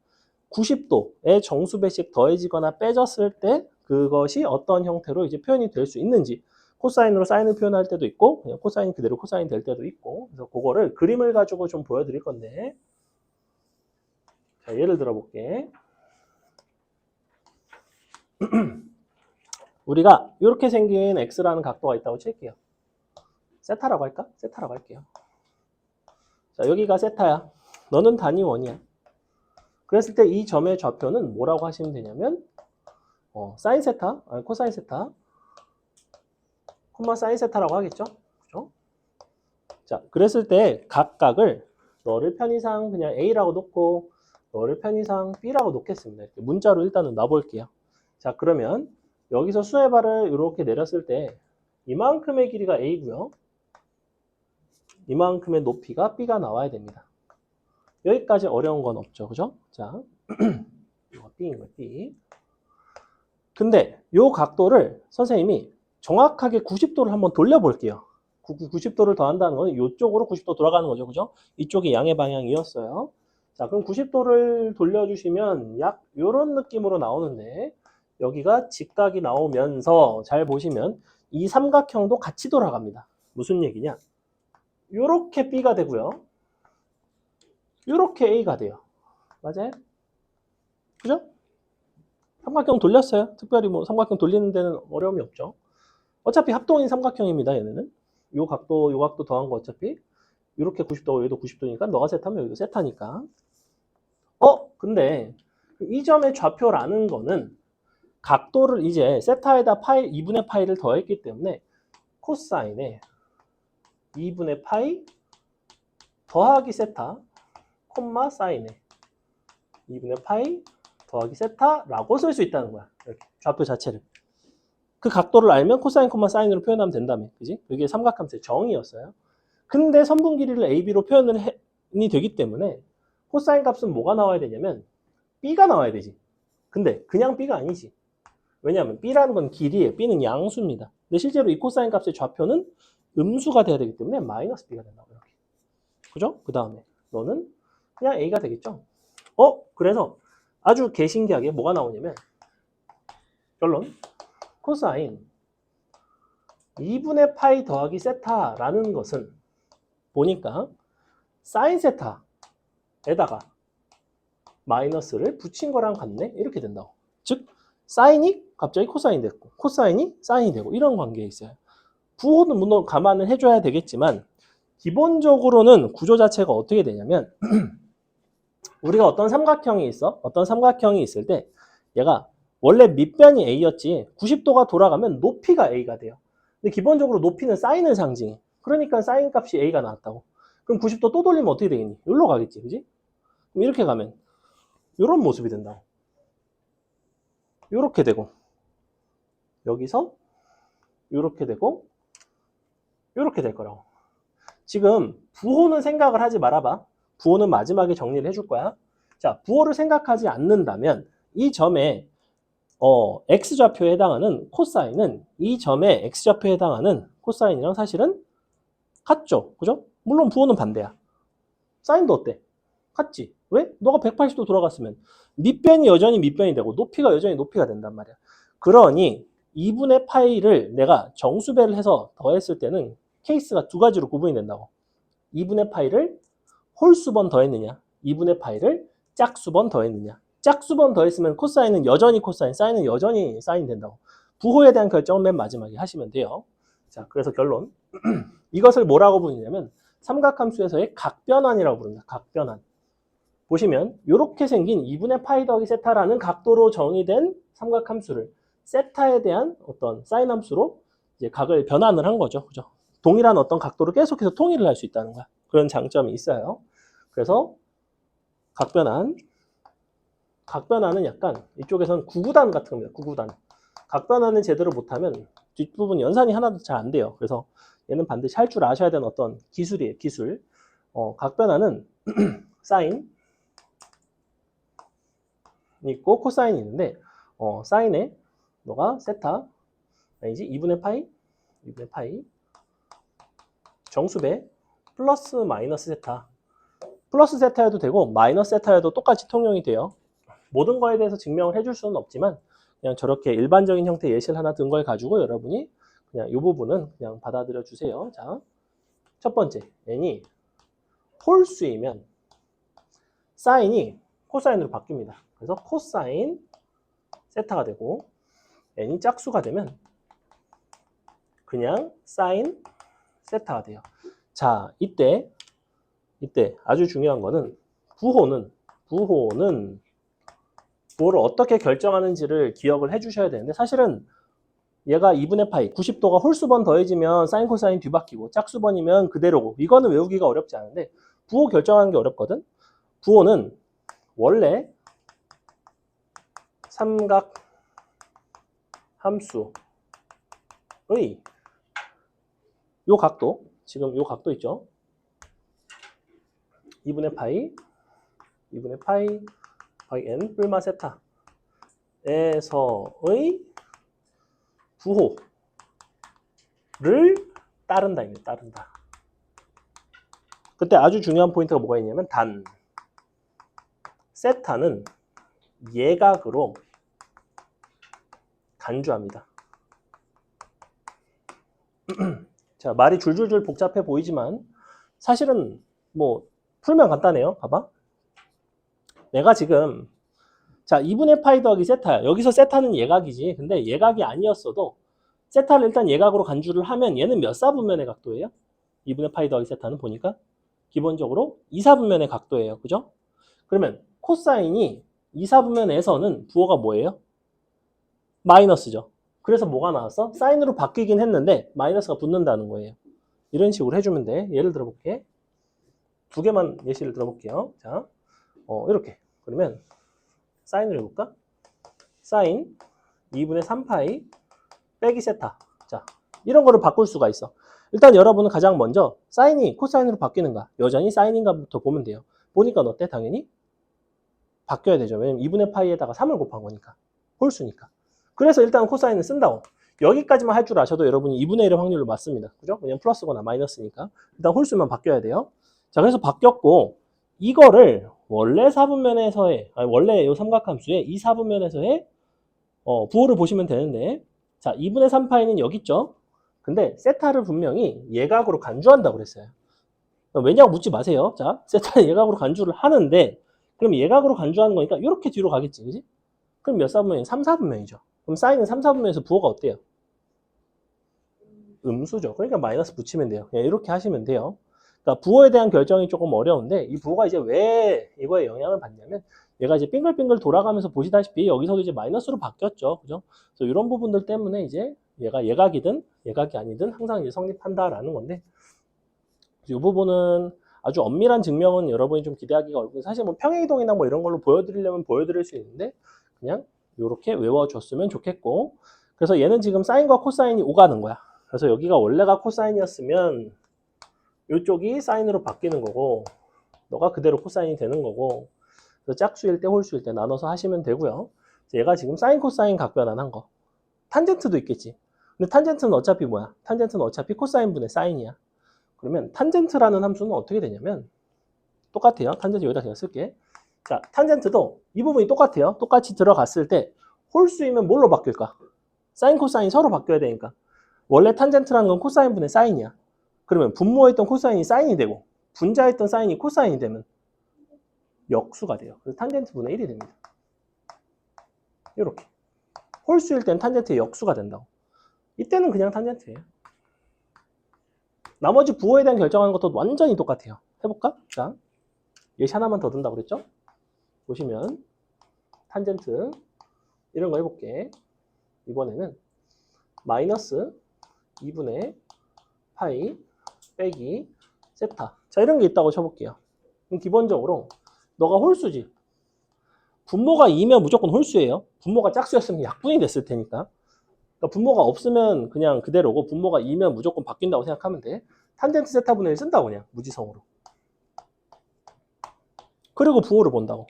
90도의 정수배씩 더해지거나 빼졌을 때 그것이 어떤 형태로 이제 표현이 될 수 있는지, 코사인으로 사인을 표현할 때도 있고 그냥 코사인 그대로 코사인 될 때도 있고, 그래서 그거를 그림을 가지고 좀 보여드릴 건데, 자, 예를 들어 볼게. 우리가 이렇게 생긴 x라는 각도가 있다고 칠게요. 세타라고 할까? 세타라고 할게요. 자, 여기가 세타야. 너는 단위 원이야. 그랬을 때 이 점의 좌표는 뭐라고 하시면 되냐면 사인 세타, 아니, 코사인 세타, 콤마 사인 세타라고 하겠죠? 그죠? 자, 그랬을 때 각각을 너를 편의상 그냥 A라고 놓고 너를 편의상 B라고 놓겠습니다. 이렇게 문자로 일단은 놔볼게요. 자, 그러면 여기서 수의 발을 이렇게 내렸을 때 이만큼의 길이가 A고요. 이만큼의 높이가 B가 나와야 됩니다. 여기까지 어려운 건 없죠. 그죠? 자, 이거 B인 거예요. B. 근데 이 각도를 선생님이 정확하게 90도를 한번 돌려볼게요. 90도를 더한다는 건 이쪽으로 90도 돌아가는 거죠. 그죠? 이쪽이 양의 방향이었어요. 자, 그럼 90도를 돌려주시면 약 이런 느낌으로 나오는데 여기가 직각이 나오면서 잘 보시면 이 삼각형도 같이 돌아갑니다. 무슨 얘기냐? 요렇게 B가 되고요. 요렇게 A가 돼요. 맞아요? 그죠? 삼각형 돌렸어요. 특별히 뭐 삼각형 돌리는 데는 어려움이 없죠. 어차피 합동인 삼각형입니다. 얘네는. 요 각도 더한 거 어차피 이렇게 90도고 여기도 90도니까 너가 세타면 여기도 세타니까. 근데 이 점의 좌표라는 거는 각도를 이제 세타에다 파이 2분의 파이를 더했기 때문에 코사인에 2분의 파이 더하기 세타 콤마 사인에 2분의 파이 더하기 세타라고 쓸 수 있다는 거야. 이렇게 좌표 자체를. 그 각도를 알면 코사인 콤마 사인으로 표현하면 된다며. 그지? 이게 삼각함수의 정의였어요. 근데 선분 길이를 AB로 표현이 되기 때문에 코사인 값은 뭐가 나와야 되냐면 B가 나와야 되지. 근데 그냥 B가 아니지. 왜냐하면 B라는 건 길이에요. B는 양수입니다. 근데 실제로 이 코사인 값의 좌표는 음수가 돼야 되기 때문에 마이너스 B가 된다고. 이렇게. 그죠? 그 다음에 너는 그냥 A가 되겠죠. 그래서 아주 개신기하게 뭐가 나오냐면 결론 코사인 2분의 파이 더하기 세타라는 것은 보니까 사인 세타에다가 마이너스를 붙인 거랑 같네? 이렇게 된다고. 즉 사인이 갑자기 코사인이 됐고 코사인이 사인이 되고 이런 관계에 있어요. 부호는 물론 감안을 해줘야 되겠지만 기본적으로는 구조 자체가 어떻게 되냐면 우리가 어떤 삼각형이 있어? 어떤 삼각형이 있을 때 얘가 원래 밑변이 A였지 90도가 돌아가면 높이가 A가 돼요. 근데 기본적으로 높이는 사인을 상징해. 그러니까 사인 값이 A가 나왔다고. 그럼 90도 또 돌리면 어떻게 되겠니? 여기로 가겠지, 그지? 그럼 이렇게 가면 이런 모습이 된다고. 이렇게 되고 여기서 이렇게 되고 이렇게 될 거라고. 지금 부호는 생각을 하지 말아봐. 부호는 마지막에 정리를 해줄 거야. 자, 부호를 생각하지 않는다면 이 점에 x좌표에 해당하는 코사인은 이 점에 x좌표에 해당하는 코사인이랑 사실은 같죠. 그죠? 물론 부호는 반대야. 사인도 어때? 같지. 왜? 너가 180도 돌아갔으면 밑변이 여전히 밑변이 되고 높이가 여전히 높이가 된단 말이야. 그러니 2분의 파이를 내가 정수배를 해서 더했을 때는 케이스가 두 가지로 구분이 된다고. 2분의 파이를 홀수번 더했느냐, 2분의 파이를 짝수번 더했느냐. 짝수번 더했으면 코사인은 여전히 코사인, 사인은 여전히 사인 된다고. 부호에 대한 결정은 맨 마지막에 하시면 돼요. 자, 그래서 결론. 이것을 뭐라고 부르냐면 삼각함수에서의 각변환이라고 부릅니다. 각변환. 보시면 이렇게 생긴 2분의 파이 더하기 세타라는 각도로 정의된 삼각함수를 세타에 대한 어떤 사인 함수로 이제 각을 변환을 한 거죠. 그죠? 동일한 어떤 각도로 계속해서 통일을 할 수 있다는 거야. 그런 장점이 있어요. 그래서 각변환은 약간 이쪽에서는 구구단 같은 겁니다. 구구단. 각변환을 제대로 못하면 뒷부분 연산이 하나도 잘 안 돼요. 그래서 얘는 반드시 할 줄 아셔야 되는 어떤 기술이에요. 기술. 각변환은 사인 있고 코사인이 있는데 사인에 너가 세타 아니지 2분의 파이 정수배 플러스 마이너스 세타 플러스 세타여도 되고 마이너스 세타여도 똑같이 통용이 돼요. 모든 거에 대해서 증명을 해줄 수는 없지만 그냥 저렇게 일반적인 형태 예시를 하나 든 걸 가지고 여러분이 그냥 이 부분은 그냥 받아들여 주세요. 자, 첫 번째 n이 홀수이면 사인이 코사인으로 바뀝니다. 그래서 코사인 세타가 되고 n이 짝수가 되면 그냥 사인 세타가 돼요. 자, 이때 아주 중요한 거는 부호는 부호를 어떻게 결정하는지를 기억을 해주셔야 되는데 사실은 얘가 2분의 파이 90도가 홀수번 더해지면 사인 코사인 뒤바뀌고 짝수번이면 그대로고 이거는 외우기가 어렵지 않은데 부호 결정하는 게 어렵거든. 부호는 원래 삼각 함수의 요 각도 지금 요 각도 있죠. 2분의 파이 n 뿔마 세타에서의 부호를 따른다. 그때 아주 중요한 포인트가 뭐가 있냐면 세타는 예각으로 간주합니다. 자, 말이 줄줄줄 복잡해 보이지만 사실은 뭐 풀면 간단해요. 봐봐. 내가 지금 자 2분의 파이 더하기 세타야. 여기서 세타는 예각이지. 근데 예각이 아니었어도 세타를 일단 예각으로 간주를 하면 얘는 몇 사분면의 각도예요? 2분의 파이 더하기 세타는 보니까 기본적으로 2사분면의 각도예요. 그죠? 그러면 코사인이 2사분면에서는 부호가 뭐예요? 마이너스죠. 그래서 뭐가 나왔어? 사인으로 바뀌긴 했는데 마이너스가 붙는다는 거예요. 이런 식으로 해주면 돼. 예를 들어볼게. 두 개만 예시를 들어볼게요. 자, 이렇게. 그러면 사인을 해볼까? 사인 2분의 3파이 빼기 세타. 자, 이런 거를 바꿀 수가 있어. 일단 여러분은 가장 먼저 사인이 코사인으로 바뀌는가? 여전히 사인인가부터 보면 돼요. 보니까 어때? 당연히 바뀌어야 되죠. 왜냐면 2분의 파이에다가 3을 곱한 거니까. 홀수니까. 그래서 일단 코사인을 쓴다고. 여기까지만 할 줄 아셔도 여러분이 2분의 1의 확률로 맞습니다. 그죠? 왜냐면 플러스거나 마이너스니까. 일단 홀수만 바뀌어야 돼요. 자, 그래서 바뀌었고 이거를 원래 4분면에서의 원래 이 삼각함수의 이 4분면에서의 부호를 보시면 되는데 자, 2분의 3파이는 여기 있죠? 근데 세타를 분명히 예각으로 간주한다고 그랬어요. 왜냐고 묻지 마세요. 자, 세타는 예각으로 간주를 하는데 그럼 예각으로 간주하는 거니까 이렇게 뒤로 가겠지. 그지? 그럼 몇 사분면이? 3, 4분면이죠. 그럼 사인은 3, 4분면에서 부호가 어때요? 음수죠. 그러니까 마이너스 붙이면 돼요. 그냥 이렇게 하시면 돼요. 그러니까 부호에 대한 결정이 조금 어려운데 이 부호가 이제 왜 이거에 영향을 받냐면 얘가 이제 빙글빙글 돌아가면서 보시다시피 여기서도 이제 마이너스로 바뀌었죠. 그죠? 그래서 이런 부분들 때문에 이제 얘가 예각이든 예각이 아니든 항상 이제 성립한다라는 건데 이 부분은 아주 엄밀한 증명은 여러분이 좀 기대하기가 어렵고 사실 뭐 평행이동이나 뭐 이런 걸로 보여드리려면 보여드릴 수 있는데 그냥 이렇게 외워줬으면 좋겠고 그래서 얘는 지금 사인과 코사인이 오가는 거야. 그래서 여기가 원래가 코사인이었으면 이쪽이 사인으로 바뀌는 거고 너가 그대로 코사인이 되는 거고 그래서 짝수일 때 홀수일 때 나눠서 하시면 되고요. 얘가 지금 사인 코사인 각변환한 거. 탄젠트도 있겠지. 근데 탄젠트는 어차피 뭐야? 탄젠트는 어차피 코사인 분의 사인이야. 그러면 탄젠트라는 함수는 어떻게 되냐면 똑같아요. 탄젠트 여기다 그냥 쓸게. 자, 탄젠트도 이 부분이 똑같아요. 똑같이 들어갔을 때 홀수이면 뭘로 바뀔까? 사인 코사인 서로 바뀌어야 되니까. 원래 탄젠트라는 건 코사인 분의 사인이야. 그러면 분모했던 코사인이 사인이 되고 분자했던 사인이 코사인이 되면 역수가 돼요. 그래서 탄젠트 분의 1이 됩니다. 이렇게. 홀수일 땐 탄젠트의 역수가 된다고. 이때는 그냥 탄젠트예요. 나머지 부호에 대한 결정하는 것도 완전히 똑같아요. 해볼까? 자, 예시 하나만 더 든다고 그랬죠? 보시면 탄젠트 이런 거 해볼게. 이번에는 마이너스 2분의 파이 빼기 세타. 자, 이런 게 있다고 쳐볼게요. 그럼 기본적으로 너가 홀수지. 분모가 2면 무조건 홀수예요. 분모가 짝수였으면 약분이 됐을 테니까. 그러니까 분모가 없으면 그냥 그대로고 분모가 2면 무조건 바뀐다고 생각하면 돼. 탄젠트 세타분의 1 쓴다고 그냥 무지성으로. 그리고 부호를 본다고.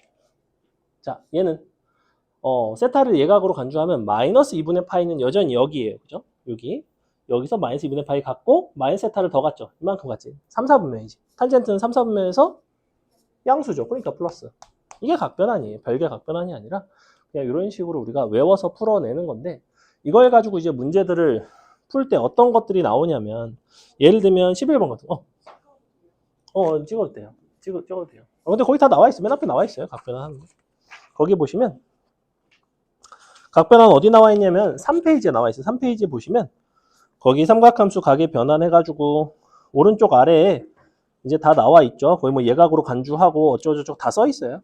자, 얘는 세타를 예각으로 간주하면 마이너스 2분의 파이는 여전히 여기예요. 그죠? 여기. 여기서 마이너스 2분의 파이 갖고 마이너스 세타를 더 갖죠. 이만큼 갖지. 3, 4분면이지. 탄젠트는 3, 4분면에서 양수죠. 그러니까 플러스. 이게 각변환이에요. 별개 각변환이 아니라 그냥 이런 식으로 우리가 외워서 풀어내는 건데 이걸 가지고 이제 문제들을 풀 때 어떤 것들이 나오냐면 예를 들면 11번 같은 거. 찍어도 돼요. 찍어도 돼요. 근데 거기 다 나와 있어요. 맨 앞에 나와 있어요. 각변환 하는 거. 거기 보시면 각변환 어디 나와 있냐면 3페이지에 나와 있어요. 3페이지에 보시면 거기 삼각함수 각의 변환해가지고 오른쪽 아래에 이제 다 나와 있죠. 거의 뭐 예각으로 간주하고 어쩌고저쩌고 다 써 있어요.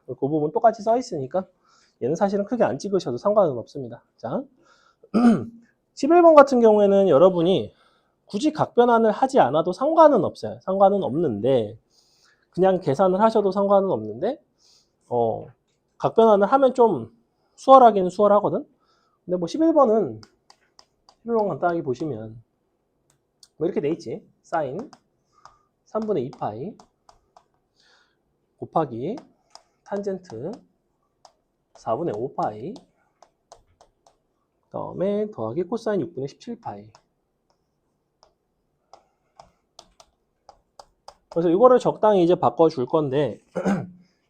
그 부분 똑같이 써 있으니까 얘는 사실은 크게 안 찍으셔도 상관은 없습니다. 자, 11번 같은 경우에는 여러분이 굳이 각변환을 하지 않아도 상관은 없어요. 상관은 없는데 그냥 계산을 하셔도 상관은 없는데 각변환을 하면 좀 수월하기는 수월하거든. 근데 뭐 11번 간단하게 보시면 뭐 이렇게 돼 있지. 사인 3분의 2파이 곱하기 탄젠트 4분의 5파이 그 다음에 더하기 코사인 6분의 17파이. 그래서 이거를 적당히 이제 바꿔줄 건데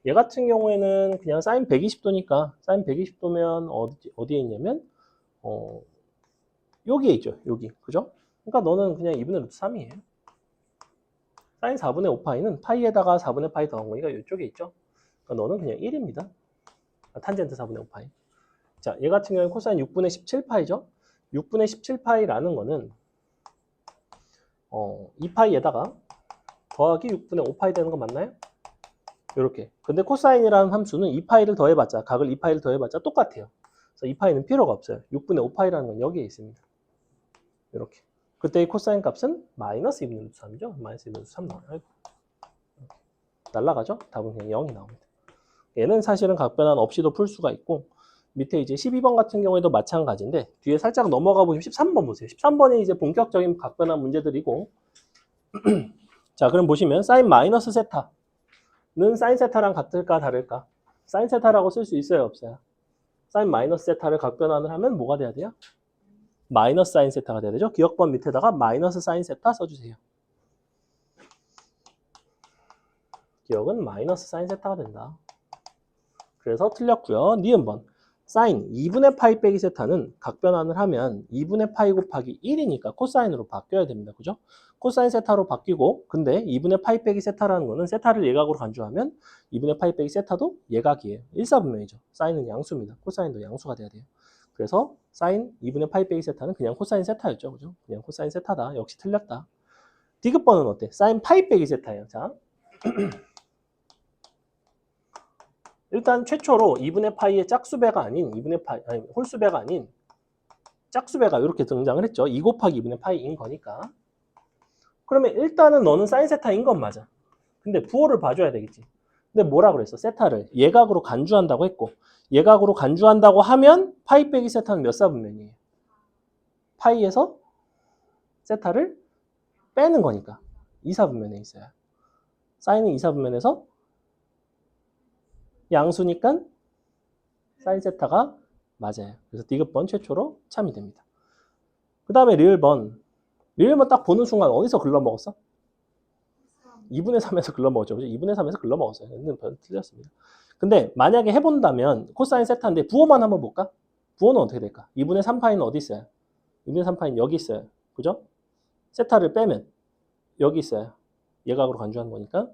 얘 같은 경우에는 그냥 사인 120도니까 사인 120도면 어디에 있냐면 여기에 있죠. 여기. 그죠? 그러니까 너는 그냥 2분의 루트 3이에요. 사인 4분의 5파이는 파이에다가 4분의 파이 더한 거니까 이쪽에 있죠. 그러니까 너는 그냥 1입니다. 탄젠트 4분의 5파이. 자, 얘 같은 경우는 코사인 6분의 17파이죠. 6분의 17파이라는 거는 2파이에다가 더하기 6분의 5파이 되는 거 맞나요? 이렇게. 근데 코사인이라는 함수는 2파이를 더해봤자, 각을 2파이를 더해봤자 똑같아요. 그래서 2파이는 필요가 없어요. 6분의 5파이라는 건 여기에 있습니다. 이렇게. 그때 이 코사인 값은 마이너스 2분의 루트 3이죠. 마이너스 2분의 루트 3 나와요. 날라가죠? 답은 그냥 0이 나옵니다. 얘는 사실은 각변환 없이도 풀 수가 있고 밑에 이제 12번 같은 경우에도 마찬가지인데 뒤에 살짝 넘어가 보시면 13번 보세요. 13번이 이제 본격적인 각변환 문제들이고 자, 그럼 보시면 사인 마이너스 세타는 사인 세타랑 같을까 다를까? 사인 세타라고 쓸 수 있어요, 없어요? 사인 마이너스 세타를 각변환을 하면 뭐가 돼야 돼요? 마이너스 사인 세타가 돼야 되죠? 기억번 밑에다가 마이너스 사인 세타 써주세요. 기억은 마이너스 사인 세타가 된다. 그래서 틀렸고요. 니은번. 사인 2분의 파이 빼기 세타는 각변환을 하면 2분의 파이 곱하기 1이니까 코사인으로 바뀌어야 됩니다. 그죠? 코사인 세타로 바뀌고 근데 2분의 파이 빼기 세타라는 거는 세타를 예각으로 간주하면 2분의 파이 빼기 세타도 예각이에요. 1사분면이죠. 사인은 양수입니다. 코사인도 양수가 돼야 돼요. 그래서 사인 2분의 파이 빼기 세타는 그냥 코사인 세타였죠. 그죠? 그냥 코사인 세타다. 역시 틀렸다. 디귿번은 어때? 사인 파이 빼기 세타예요. 자, 일단 최초로 2분의 파이의 짝수배가 아닌 2분의 파이, 아니 홀수배가 아닌 짝수배가 이렇게 등장을 했죠. 2 곱하기 2분의 파이인 거니까. 그러면 일단은 너는 사인 세타인 건 맞아. 근데 부호를 봐줘야 되겠지. 근데 뭐라 그랬어? 세타를 예각으로 간주한다고 했고, 예각으로 간주한다고 하면 파이 빼기 세타는 몇 사분면이에요? 파이에서 세타를 빼는 거니까 2사분면에 있어요. 사인은 2사분면에서 양수니까 사인 세타가 맞아요. 그래서 디귿번 최초로 참이 됩니다. 그 다음에 리을번. 리을번 딱 보는 순간 어디서 글러먹었어? 2분의 3에서 글러먹었죠. 그죠? 2분의 3에서 글러먹었어요. 근데 틀렸습니다. 근데 만약에 해본다면 코사인 세타인데 부호만 한번 볼까? 부호는 어떻게 될까? 2분의 3파이는 어디 있어요? 2분의 3파이는 여기 있어요. 그죠? 세타를 빼면 여기 있어요. 예각으로 간주하는 거니까.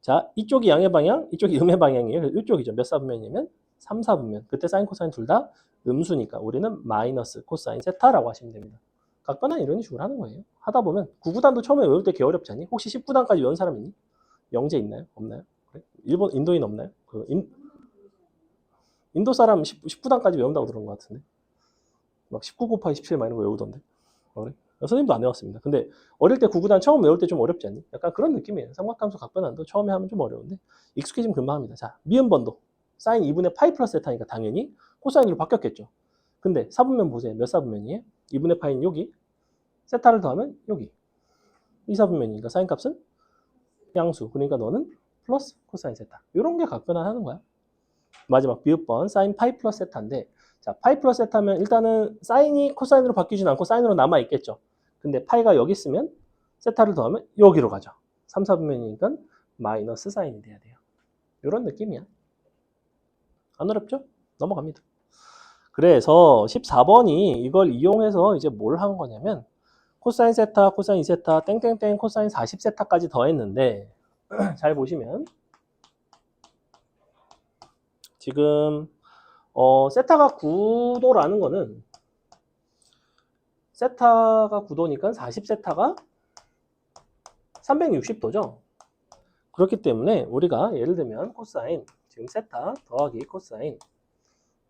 자, 이쪽이 양의 방향, 이쪽이 음의 방향이에요. 이쪽이죠. 몇 사분면이냐면 3사분면. 그때 사인, 코사인 둘 다 음수니까 우리는 마이너스 코사인 세타라고 하시면 됩니다. 각변은 이런 식으로 하는 거예요. 하다 보면 9구단도 처음에 외울 때 개 어렵지 않니? 혹시 10구단까지 외운 사람 있니? 영재 있나요? 없나요? 그래? 일본, 인도인 없나요? 인도 사람 10구단까지 외운다고 들은 것 같은데. 막 19 곱하기 17 막 이런 거 외우던데. 그래? 선생님도 안 외웠습니다. 근데 어릴 때 9구단 처음 외울 때 좀 어렵지 않니? 약간 그런 느낌이에요. 삼각함수 각변환도 처음에 하면 좀 어려운데 익숙해지면 금방 합니다. 자, 미음번도 사인 2분의 파이 플러스 세타니까 당연히 코사인으로 바뀌었겠죠. 근데 사분면 보세요. 몇 사분면이에요? 2분의 파이는 여기, 세타를 더하면 여기. 2사분면이니까 사인 값은 양수. 그러니까 너는 플러스 코사인 세타. 이런 게 각변환 하는 거야. 마지막 비읍번 사인 파이 플러스 세타인데, 자, 파이 플러스 세타면 일단은 사인이 코사인으로 바뀌진 않고 사인으로 남아 있겠죠. 근데 파이가 여기 있으면 세타를 더하면 여기로 가죠. 3, 4분면이니까 마이너스 사인이 돼야 돼요. 이런 느낌이야. 안 어렵죠? 넘어갑니다. 그래서 14번이 이걸 이용해서 이제 뭘 한 거냐면 코사인 세타, 코사인 2세타, 땡땡땡 코사인 40세타까지 더했는데 잘 보시면 지금 세타가 9도라는 거는 세타가 9도니까 40세타가 360도죠. 그렇기 때문에 우리가 예를 들면 코사인 지금 세타 더하기 코사인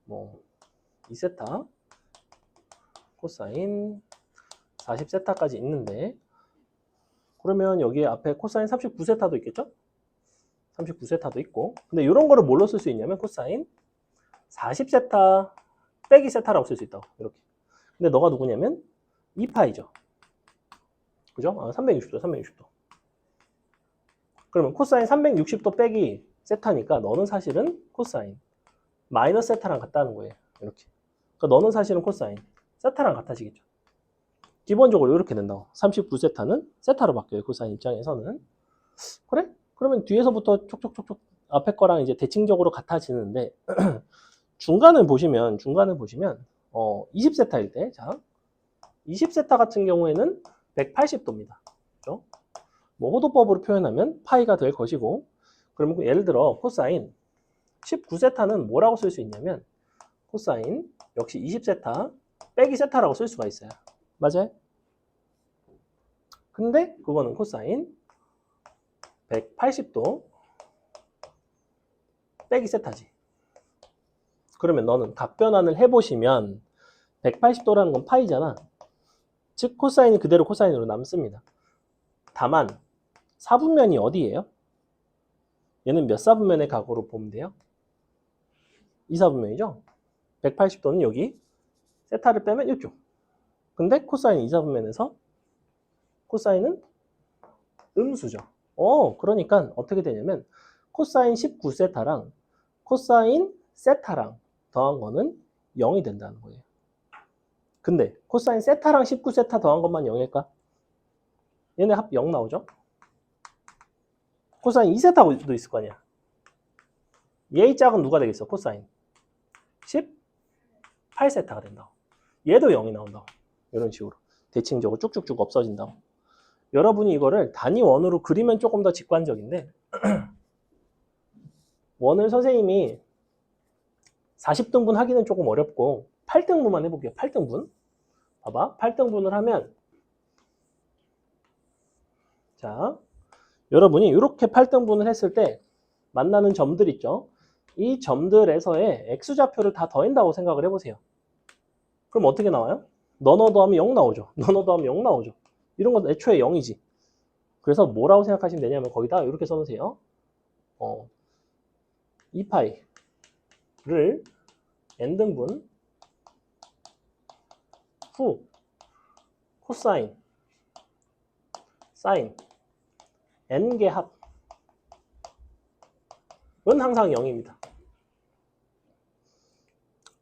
뭐 2세타 코사인 40세타까지 있는데 그러면 여기 앞에 코사인 39세타도 있겠죠? 39세타도 있고 근데 이런 거를 뭘로 쓸 수 있냐면 코사인 40세타 빼기 세타라고 쓸 수 있다고 이렇게. 근데 너가 누구냐면 2파이죠. 그죠? 360도 360도. 그러면 코사인 360도 빼기 세타니까 너는 사실은 코사인 마이너스 세타랑 같다는 거예요. 이렇게. 그러니까 너는 사실은 코사인 세타랑 같아지겠죠. 기본적으로 이렇게 된다고. 39세타는 세타로 바뀌어요. 코사인 입장에서는. 그래? 그러면 뒤에서부터 촉촉촉촉 앞에 거랑 이제 대칭적으로 같아지는데 중간을 보시면 20세타일 때 자, 20세타 같은 경우에는 180도입니다. 그렇죠? 뭐 호도법으로 표현하면 파이가 될 것이고 그러면 예를 들어 코사인 19세타는 뭐라고 쓸 수 있냐면 코사인 역시 20세타 빼기 세타라고 쓸 수가 있어요. 맞아요? 근데 그거는 코사인 180도 빼기 세타지. 그러면 너는 각변환을 해보시면 180도라는 건 파이잖아. 즉 코사인이 그대로 코사인으로 남습니다. 다만 사분면이 어디예요? 얘는 몇 사분면의 각으로 보면 돼요? 2사분면이죠? 180도는 여기 세타를 빼면 이쪽. 근데 코사인 2사분면에서 코사인은 음수죠. 그러니까 어떻게 되냐면 코사인 19세타랑 코사인 세타랑 더한 거는 0이 된다는 거예요. 근데 코사인 세타랑 19세타 더한 것만 0일까? 얘네 합 0 나오죠? 코사인 2세타도 있을 거 아니야. 얘의 짝은 누가 되겠어? 코사인 18세타가 된다고. 얘도 0이 나온다고. 이런 식으로 대칭적으로 쭉쭉쭉 없어진다고. 여러분이 이거를 단위 원으로 그리면 조금 더 직관적인데 원을 선생님이 40등분 하기는 조금 어렵고 8등분만 해볼게요. 8등분. 봐봐. 8등분을 하면 자, 여러분이 이렇게 8등분을 했을 때 만나는 점들 있죠. 이 점들에서의 x좌표를 다 더한다고 생각을 해보세요. 그럼 어떻게 나와요? 너너 더하면 0 나오죠. 너너 더하면 0 나오죠. 이런 건 애초에 0이지. 그래서 뭐라고 생각하시면 되냐면 거기다 이렇게 써놓으세요. 2파이를 n등분 후 코사인 사인 n개 합은 항상 0입니다.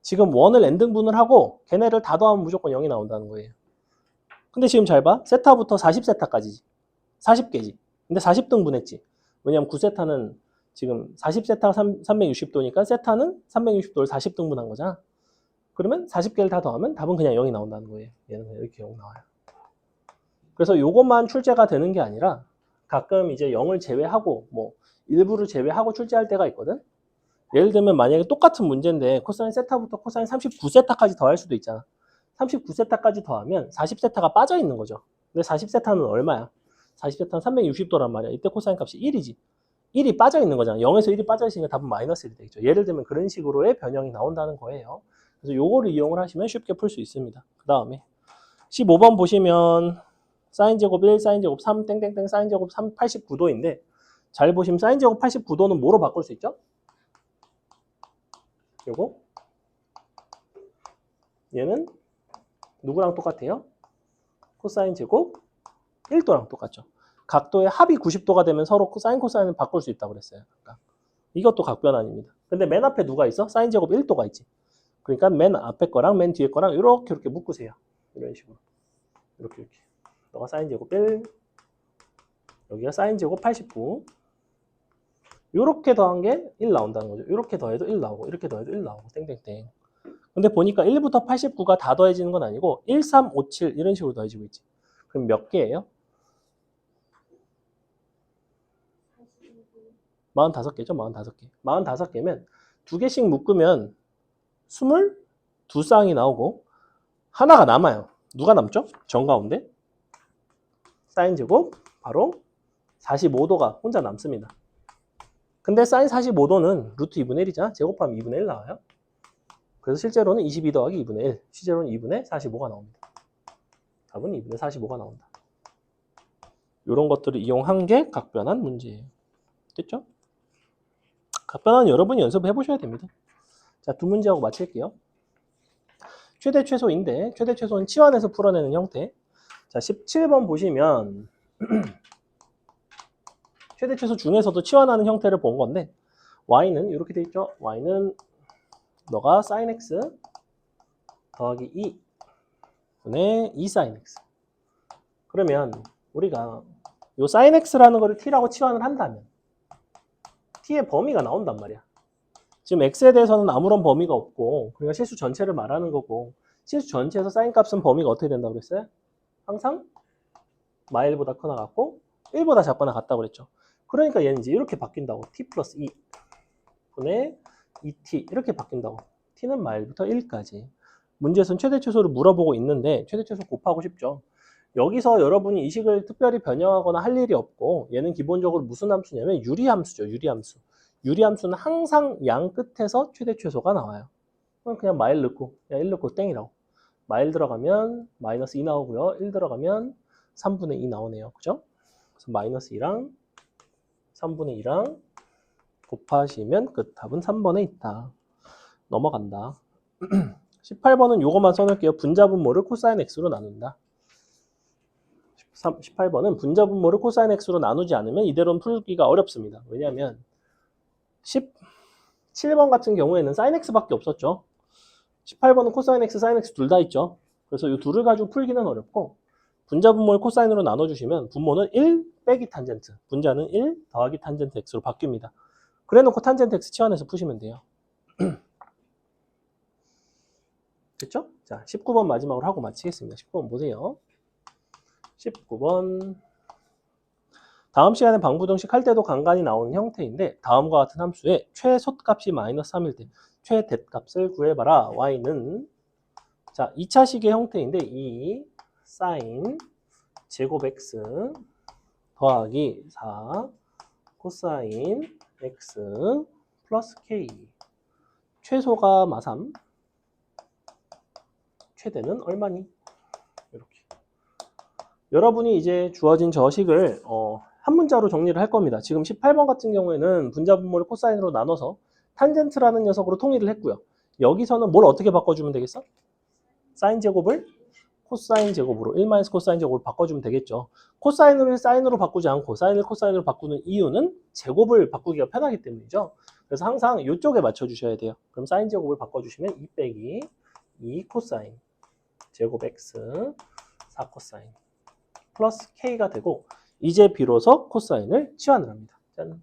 지금 원을 n등분을 하고 걔네를 다 더하면 무조건 0이 나온다는 거예요. 근데 지금 잘 봐. 세타부터 40세타까지지. 40개지. 근데 40등분 했지. 왜냐면 9세타는 지금 40세타가 360도니까 세타는 360도를 40등분 한 거잖아. 그러면 40개를 다 더하면 답은 그냥 0이 나온다는 거예요. 얘는 그냥 이렇게 0 나와요. 그래서 요것만 출제가 되는 게 아니라 가끔 이제 0을 제외하고 뭐 일부를 제외하고 출제할 때가 있거든. 예를 들면 만약에 똑같은 문제인데 코사인 세타부터 코사인 39세타까지 더할 수도 있잖아. 39세타까지 더하면 40세타가 빠져 있는 거죠. 근데 40세타는 얼마야? 40세타는 360도란 말이야. 이때 코사인 값이 1이지. 1이 빠져 있는 거잖아. 0에서 1이 빠져 있으니까 답은 마이너스 1이 되겠죠. 예를 들면 그런 식으로의 변형이 나온다는 거예요. 그래서 요거를 이용을 하시면 쉽게 풀 수 있습니다. 그 다음에 15번 보시면 사인 제곱 1, 사인 제곱 3, 땡땡땡 사인 제곱 3, 89도인데 잘 보시면 사인 제곱 89도는 뭐로 바꿀 수 있죠? 요거 얘는 누구랑 똑같아요? 코사인 제곱 1도랑 똑같죠. 각도의 합이 90도가 되면 서로 사인 코사인을 바꿀 수 있다고 그랬어요. 그러니까 이것도 각변환입니다. 근데 맨 앞에 누가 있어? 사인 제곱 1도가 있지. 그러니까 맨 앞에 거랑 맨 뒤에 거랑 이렇게 묶으세요. 이런 식으로. 이렇게. 너가 사인 제곱 1, 여기가 사인 제곱 89. 이렇게 더한 게 1 나온다는 거죠. 이렇게 더해도 1 나오고, 이렇게 더해도 1 나오고, 땡땡땡. 근데 보니까 1부터 89가 다 더해지는 건 아니고 1, 3, 5, 7 이런 식으로 더해지고 있지. 그럼 몇 개예요? 45개죠. 45개. 45개면 2개씩 묶으면 22쌍이 나오고 하나가 남아요. 누가 남죠? 정가운데. 사인 제곱 바로 45도가 혼자 남습니다. 근데 사인 45도는 루트 2분의 1이잖아. 제곱하면 2분의 1 나와요. 그래서 실제로는 22 더하기 2분의 1. 실제로는 2분의 45가 나옵니다. 답은 2분의 45가 나온다. 이런 것들을 이용한 게 각변환 문제예요. 됐죠? 각변환 여러분이 연습해 보셔야 됩니다. 자, 두 문제하고 마칠게요. 최대 최소인데 최대 최소는 치환해서 풀어내는 형태. 자, 17번 보시면 최대 최소 중에서도 치환하는 형태를 본 건데 y는 이렇게 돼 있죠. y는 너가 sin x 더하기 2 분의 2 sin x. 그러면 우리가 요 sin x라는 거를 t라고 치환을 한다면 t의 범위가 나온단 말이야. 지금 x에 대해서는 아무런 범위가 없고 그러니까 실수 전체를 말하는 거고 실수 전체에서 sin 값은 범위가 어떻게 된다고 그랬어요? 항상 마일보다 크거나 같고 1보다 작거나 같다고 그랬죠. 그러니까 얘는 이제 이렇게 바뀐다고. t 플러스 2 분의 2t 이렇게 바뀐다고. t는 마일부터 1까지. 문제에서는 최대 최소를 물어보고 있는데 최대 최소 곱하고 싶죠. 여기서 여러분이 이 식을 특별히 변형하거나 할 일이 없고 얘는 기본적으로 무슨 함수냐면 유리함수죠. 유리함수. 유리함수는 항상 양 끝에서 최대 최소가 나와요. 그냥 마일 넣고 그냥 1 넣고 땡이라고. 마일 들어가면 마이너스 2 나오고요. 1 들어가면 3분의 2 나오네요. 그죠? 그래서 마이너스 2랑 3분의 2랑 곱하시면 끝. 답은 3번에 있다. 넘어간다. 18번은 요것만 써놓을게요. 분자분모를 코사인 x로 나눈다. 18번은 분자분모를 코사인 x로 나누지 않으면 이대로는 풀기가 어렵습니다. 왜냐하면 17번 같은 경우에는 sin x밖에 없었죠. 18번은 코사인 x, sin x 둘 다 있죠. 그래서 이 둘을 가지고 풀기는 어렵고 분자분모를 코사인으로 나눠주시면 분모는 1 빼기 탄젠트, 분자는 1 더하기 탄젠트 x로 바뀝니다. 그래놓고 탄젠트 x 치환해서 푸시면 돼요. 됐죠? 자, 19번 마지막으로 하고 마치겠습니다. 19번 보세요. 19번 다음 시간에 방부등식 할 때도 간간히 나오는 형태인데 다음과 같은 함수의 최소값이 마이너스 3일 때 최대값을 구해봐라. y는 자, 2차식의 형태인데 2 사인 제곱 x 더하기 4 코사인 x 플러스 k. 최소가 마삼, 최대는 얼마니? 이렇게. 여러분이 이제 주어진 저 식을 한 문자로 정리를 할 겁니다. 지금 18번 같은 경우에는 분자분모를 코사인으로 나눠서 탄젠트라는 녀석으로 통일을 했고요. 여기서는 뭘 어떻게 바꿔주면 되겠어? 사인 제곱을 코사인 제곱으로 1 코사인 제곱으로 바꿔주면 되겠죠. 코사인을 사인으로 바꾸지 않고 사인을 코사인으로 바꾸는 이유는 제곱을 바꾸기가 편하기 때문이죠. 그래서 항상 이쪽에 맞춰주셔야 돼요. 그럼 사인 제곱을 바꿔주시면 2 빼기 2 코사인 제곱 x 4 코사인 플러스 k가 되고 이제 비로소 코사인을 치환을 합니다. 짠.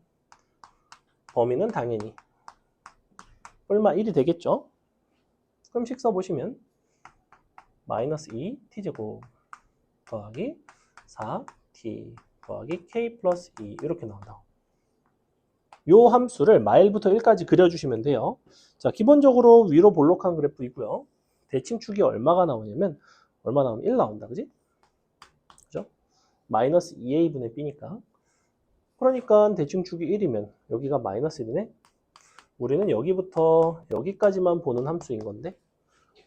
범위는 당연히 얼마 1이 되겠죠. 그럼 식 써보시면 마이너스 2 t제곱 더하기 4t 더하기 k 플러스 2 이렇게 나온다. 요 함수를 마일부터 1까지 그려주시면 돼요. 자, 기본적으로 위로 볼록한 그래프이고요. 대칭축이 얼마가 나오냐면 얼마 나오면 1 나온다. 그지? 그죠? 마이너스 2a분의 b니까. 그러니까 대칭축이 1이면 여기가 마이너스 1이네. 우리는 여기부터 여기까지만 보는 함수인 건데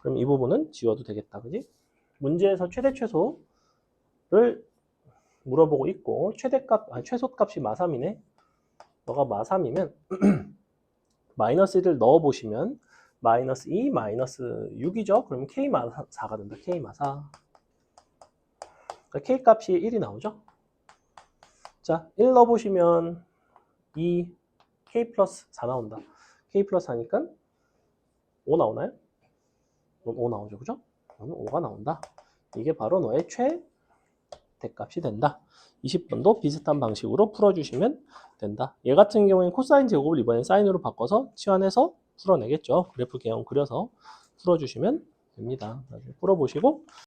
그럼 이 부분은 지워도 되겠다. 그지? 문제에서 최대 최소를 물어보고 있고 최소값이 마삼이네. 너가 마삼이면 마이너스 1을 넣어보시면 마이너스 2, 마이너스 6이죠. 그러면 k 마 4가 된다. k 마 4. 그러니까 k 값이 1이 나오죠. 자, 1 넣어보시면 2, k 플러스 4 나온다. k 플러스 4니까 5 나오나요? 5 나오죠. 그죠? 그러면 5가 나온다. 이게 바로 너의 최대값이 된다. 20번도 비슷한 방식으로 풀어주시면 된다. 얘 같은 경우에는 코사인 제곱을 이번엔 사인으로 바꿔서 치환해서 풀어내겠죠. 그래프 개형 그려서 풀어주시면 됩니다. 나중에 풀어보시고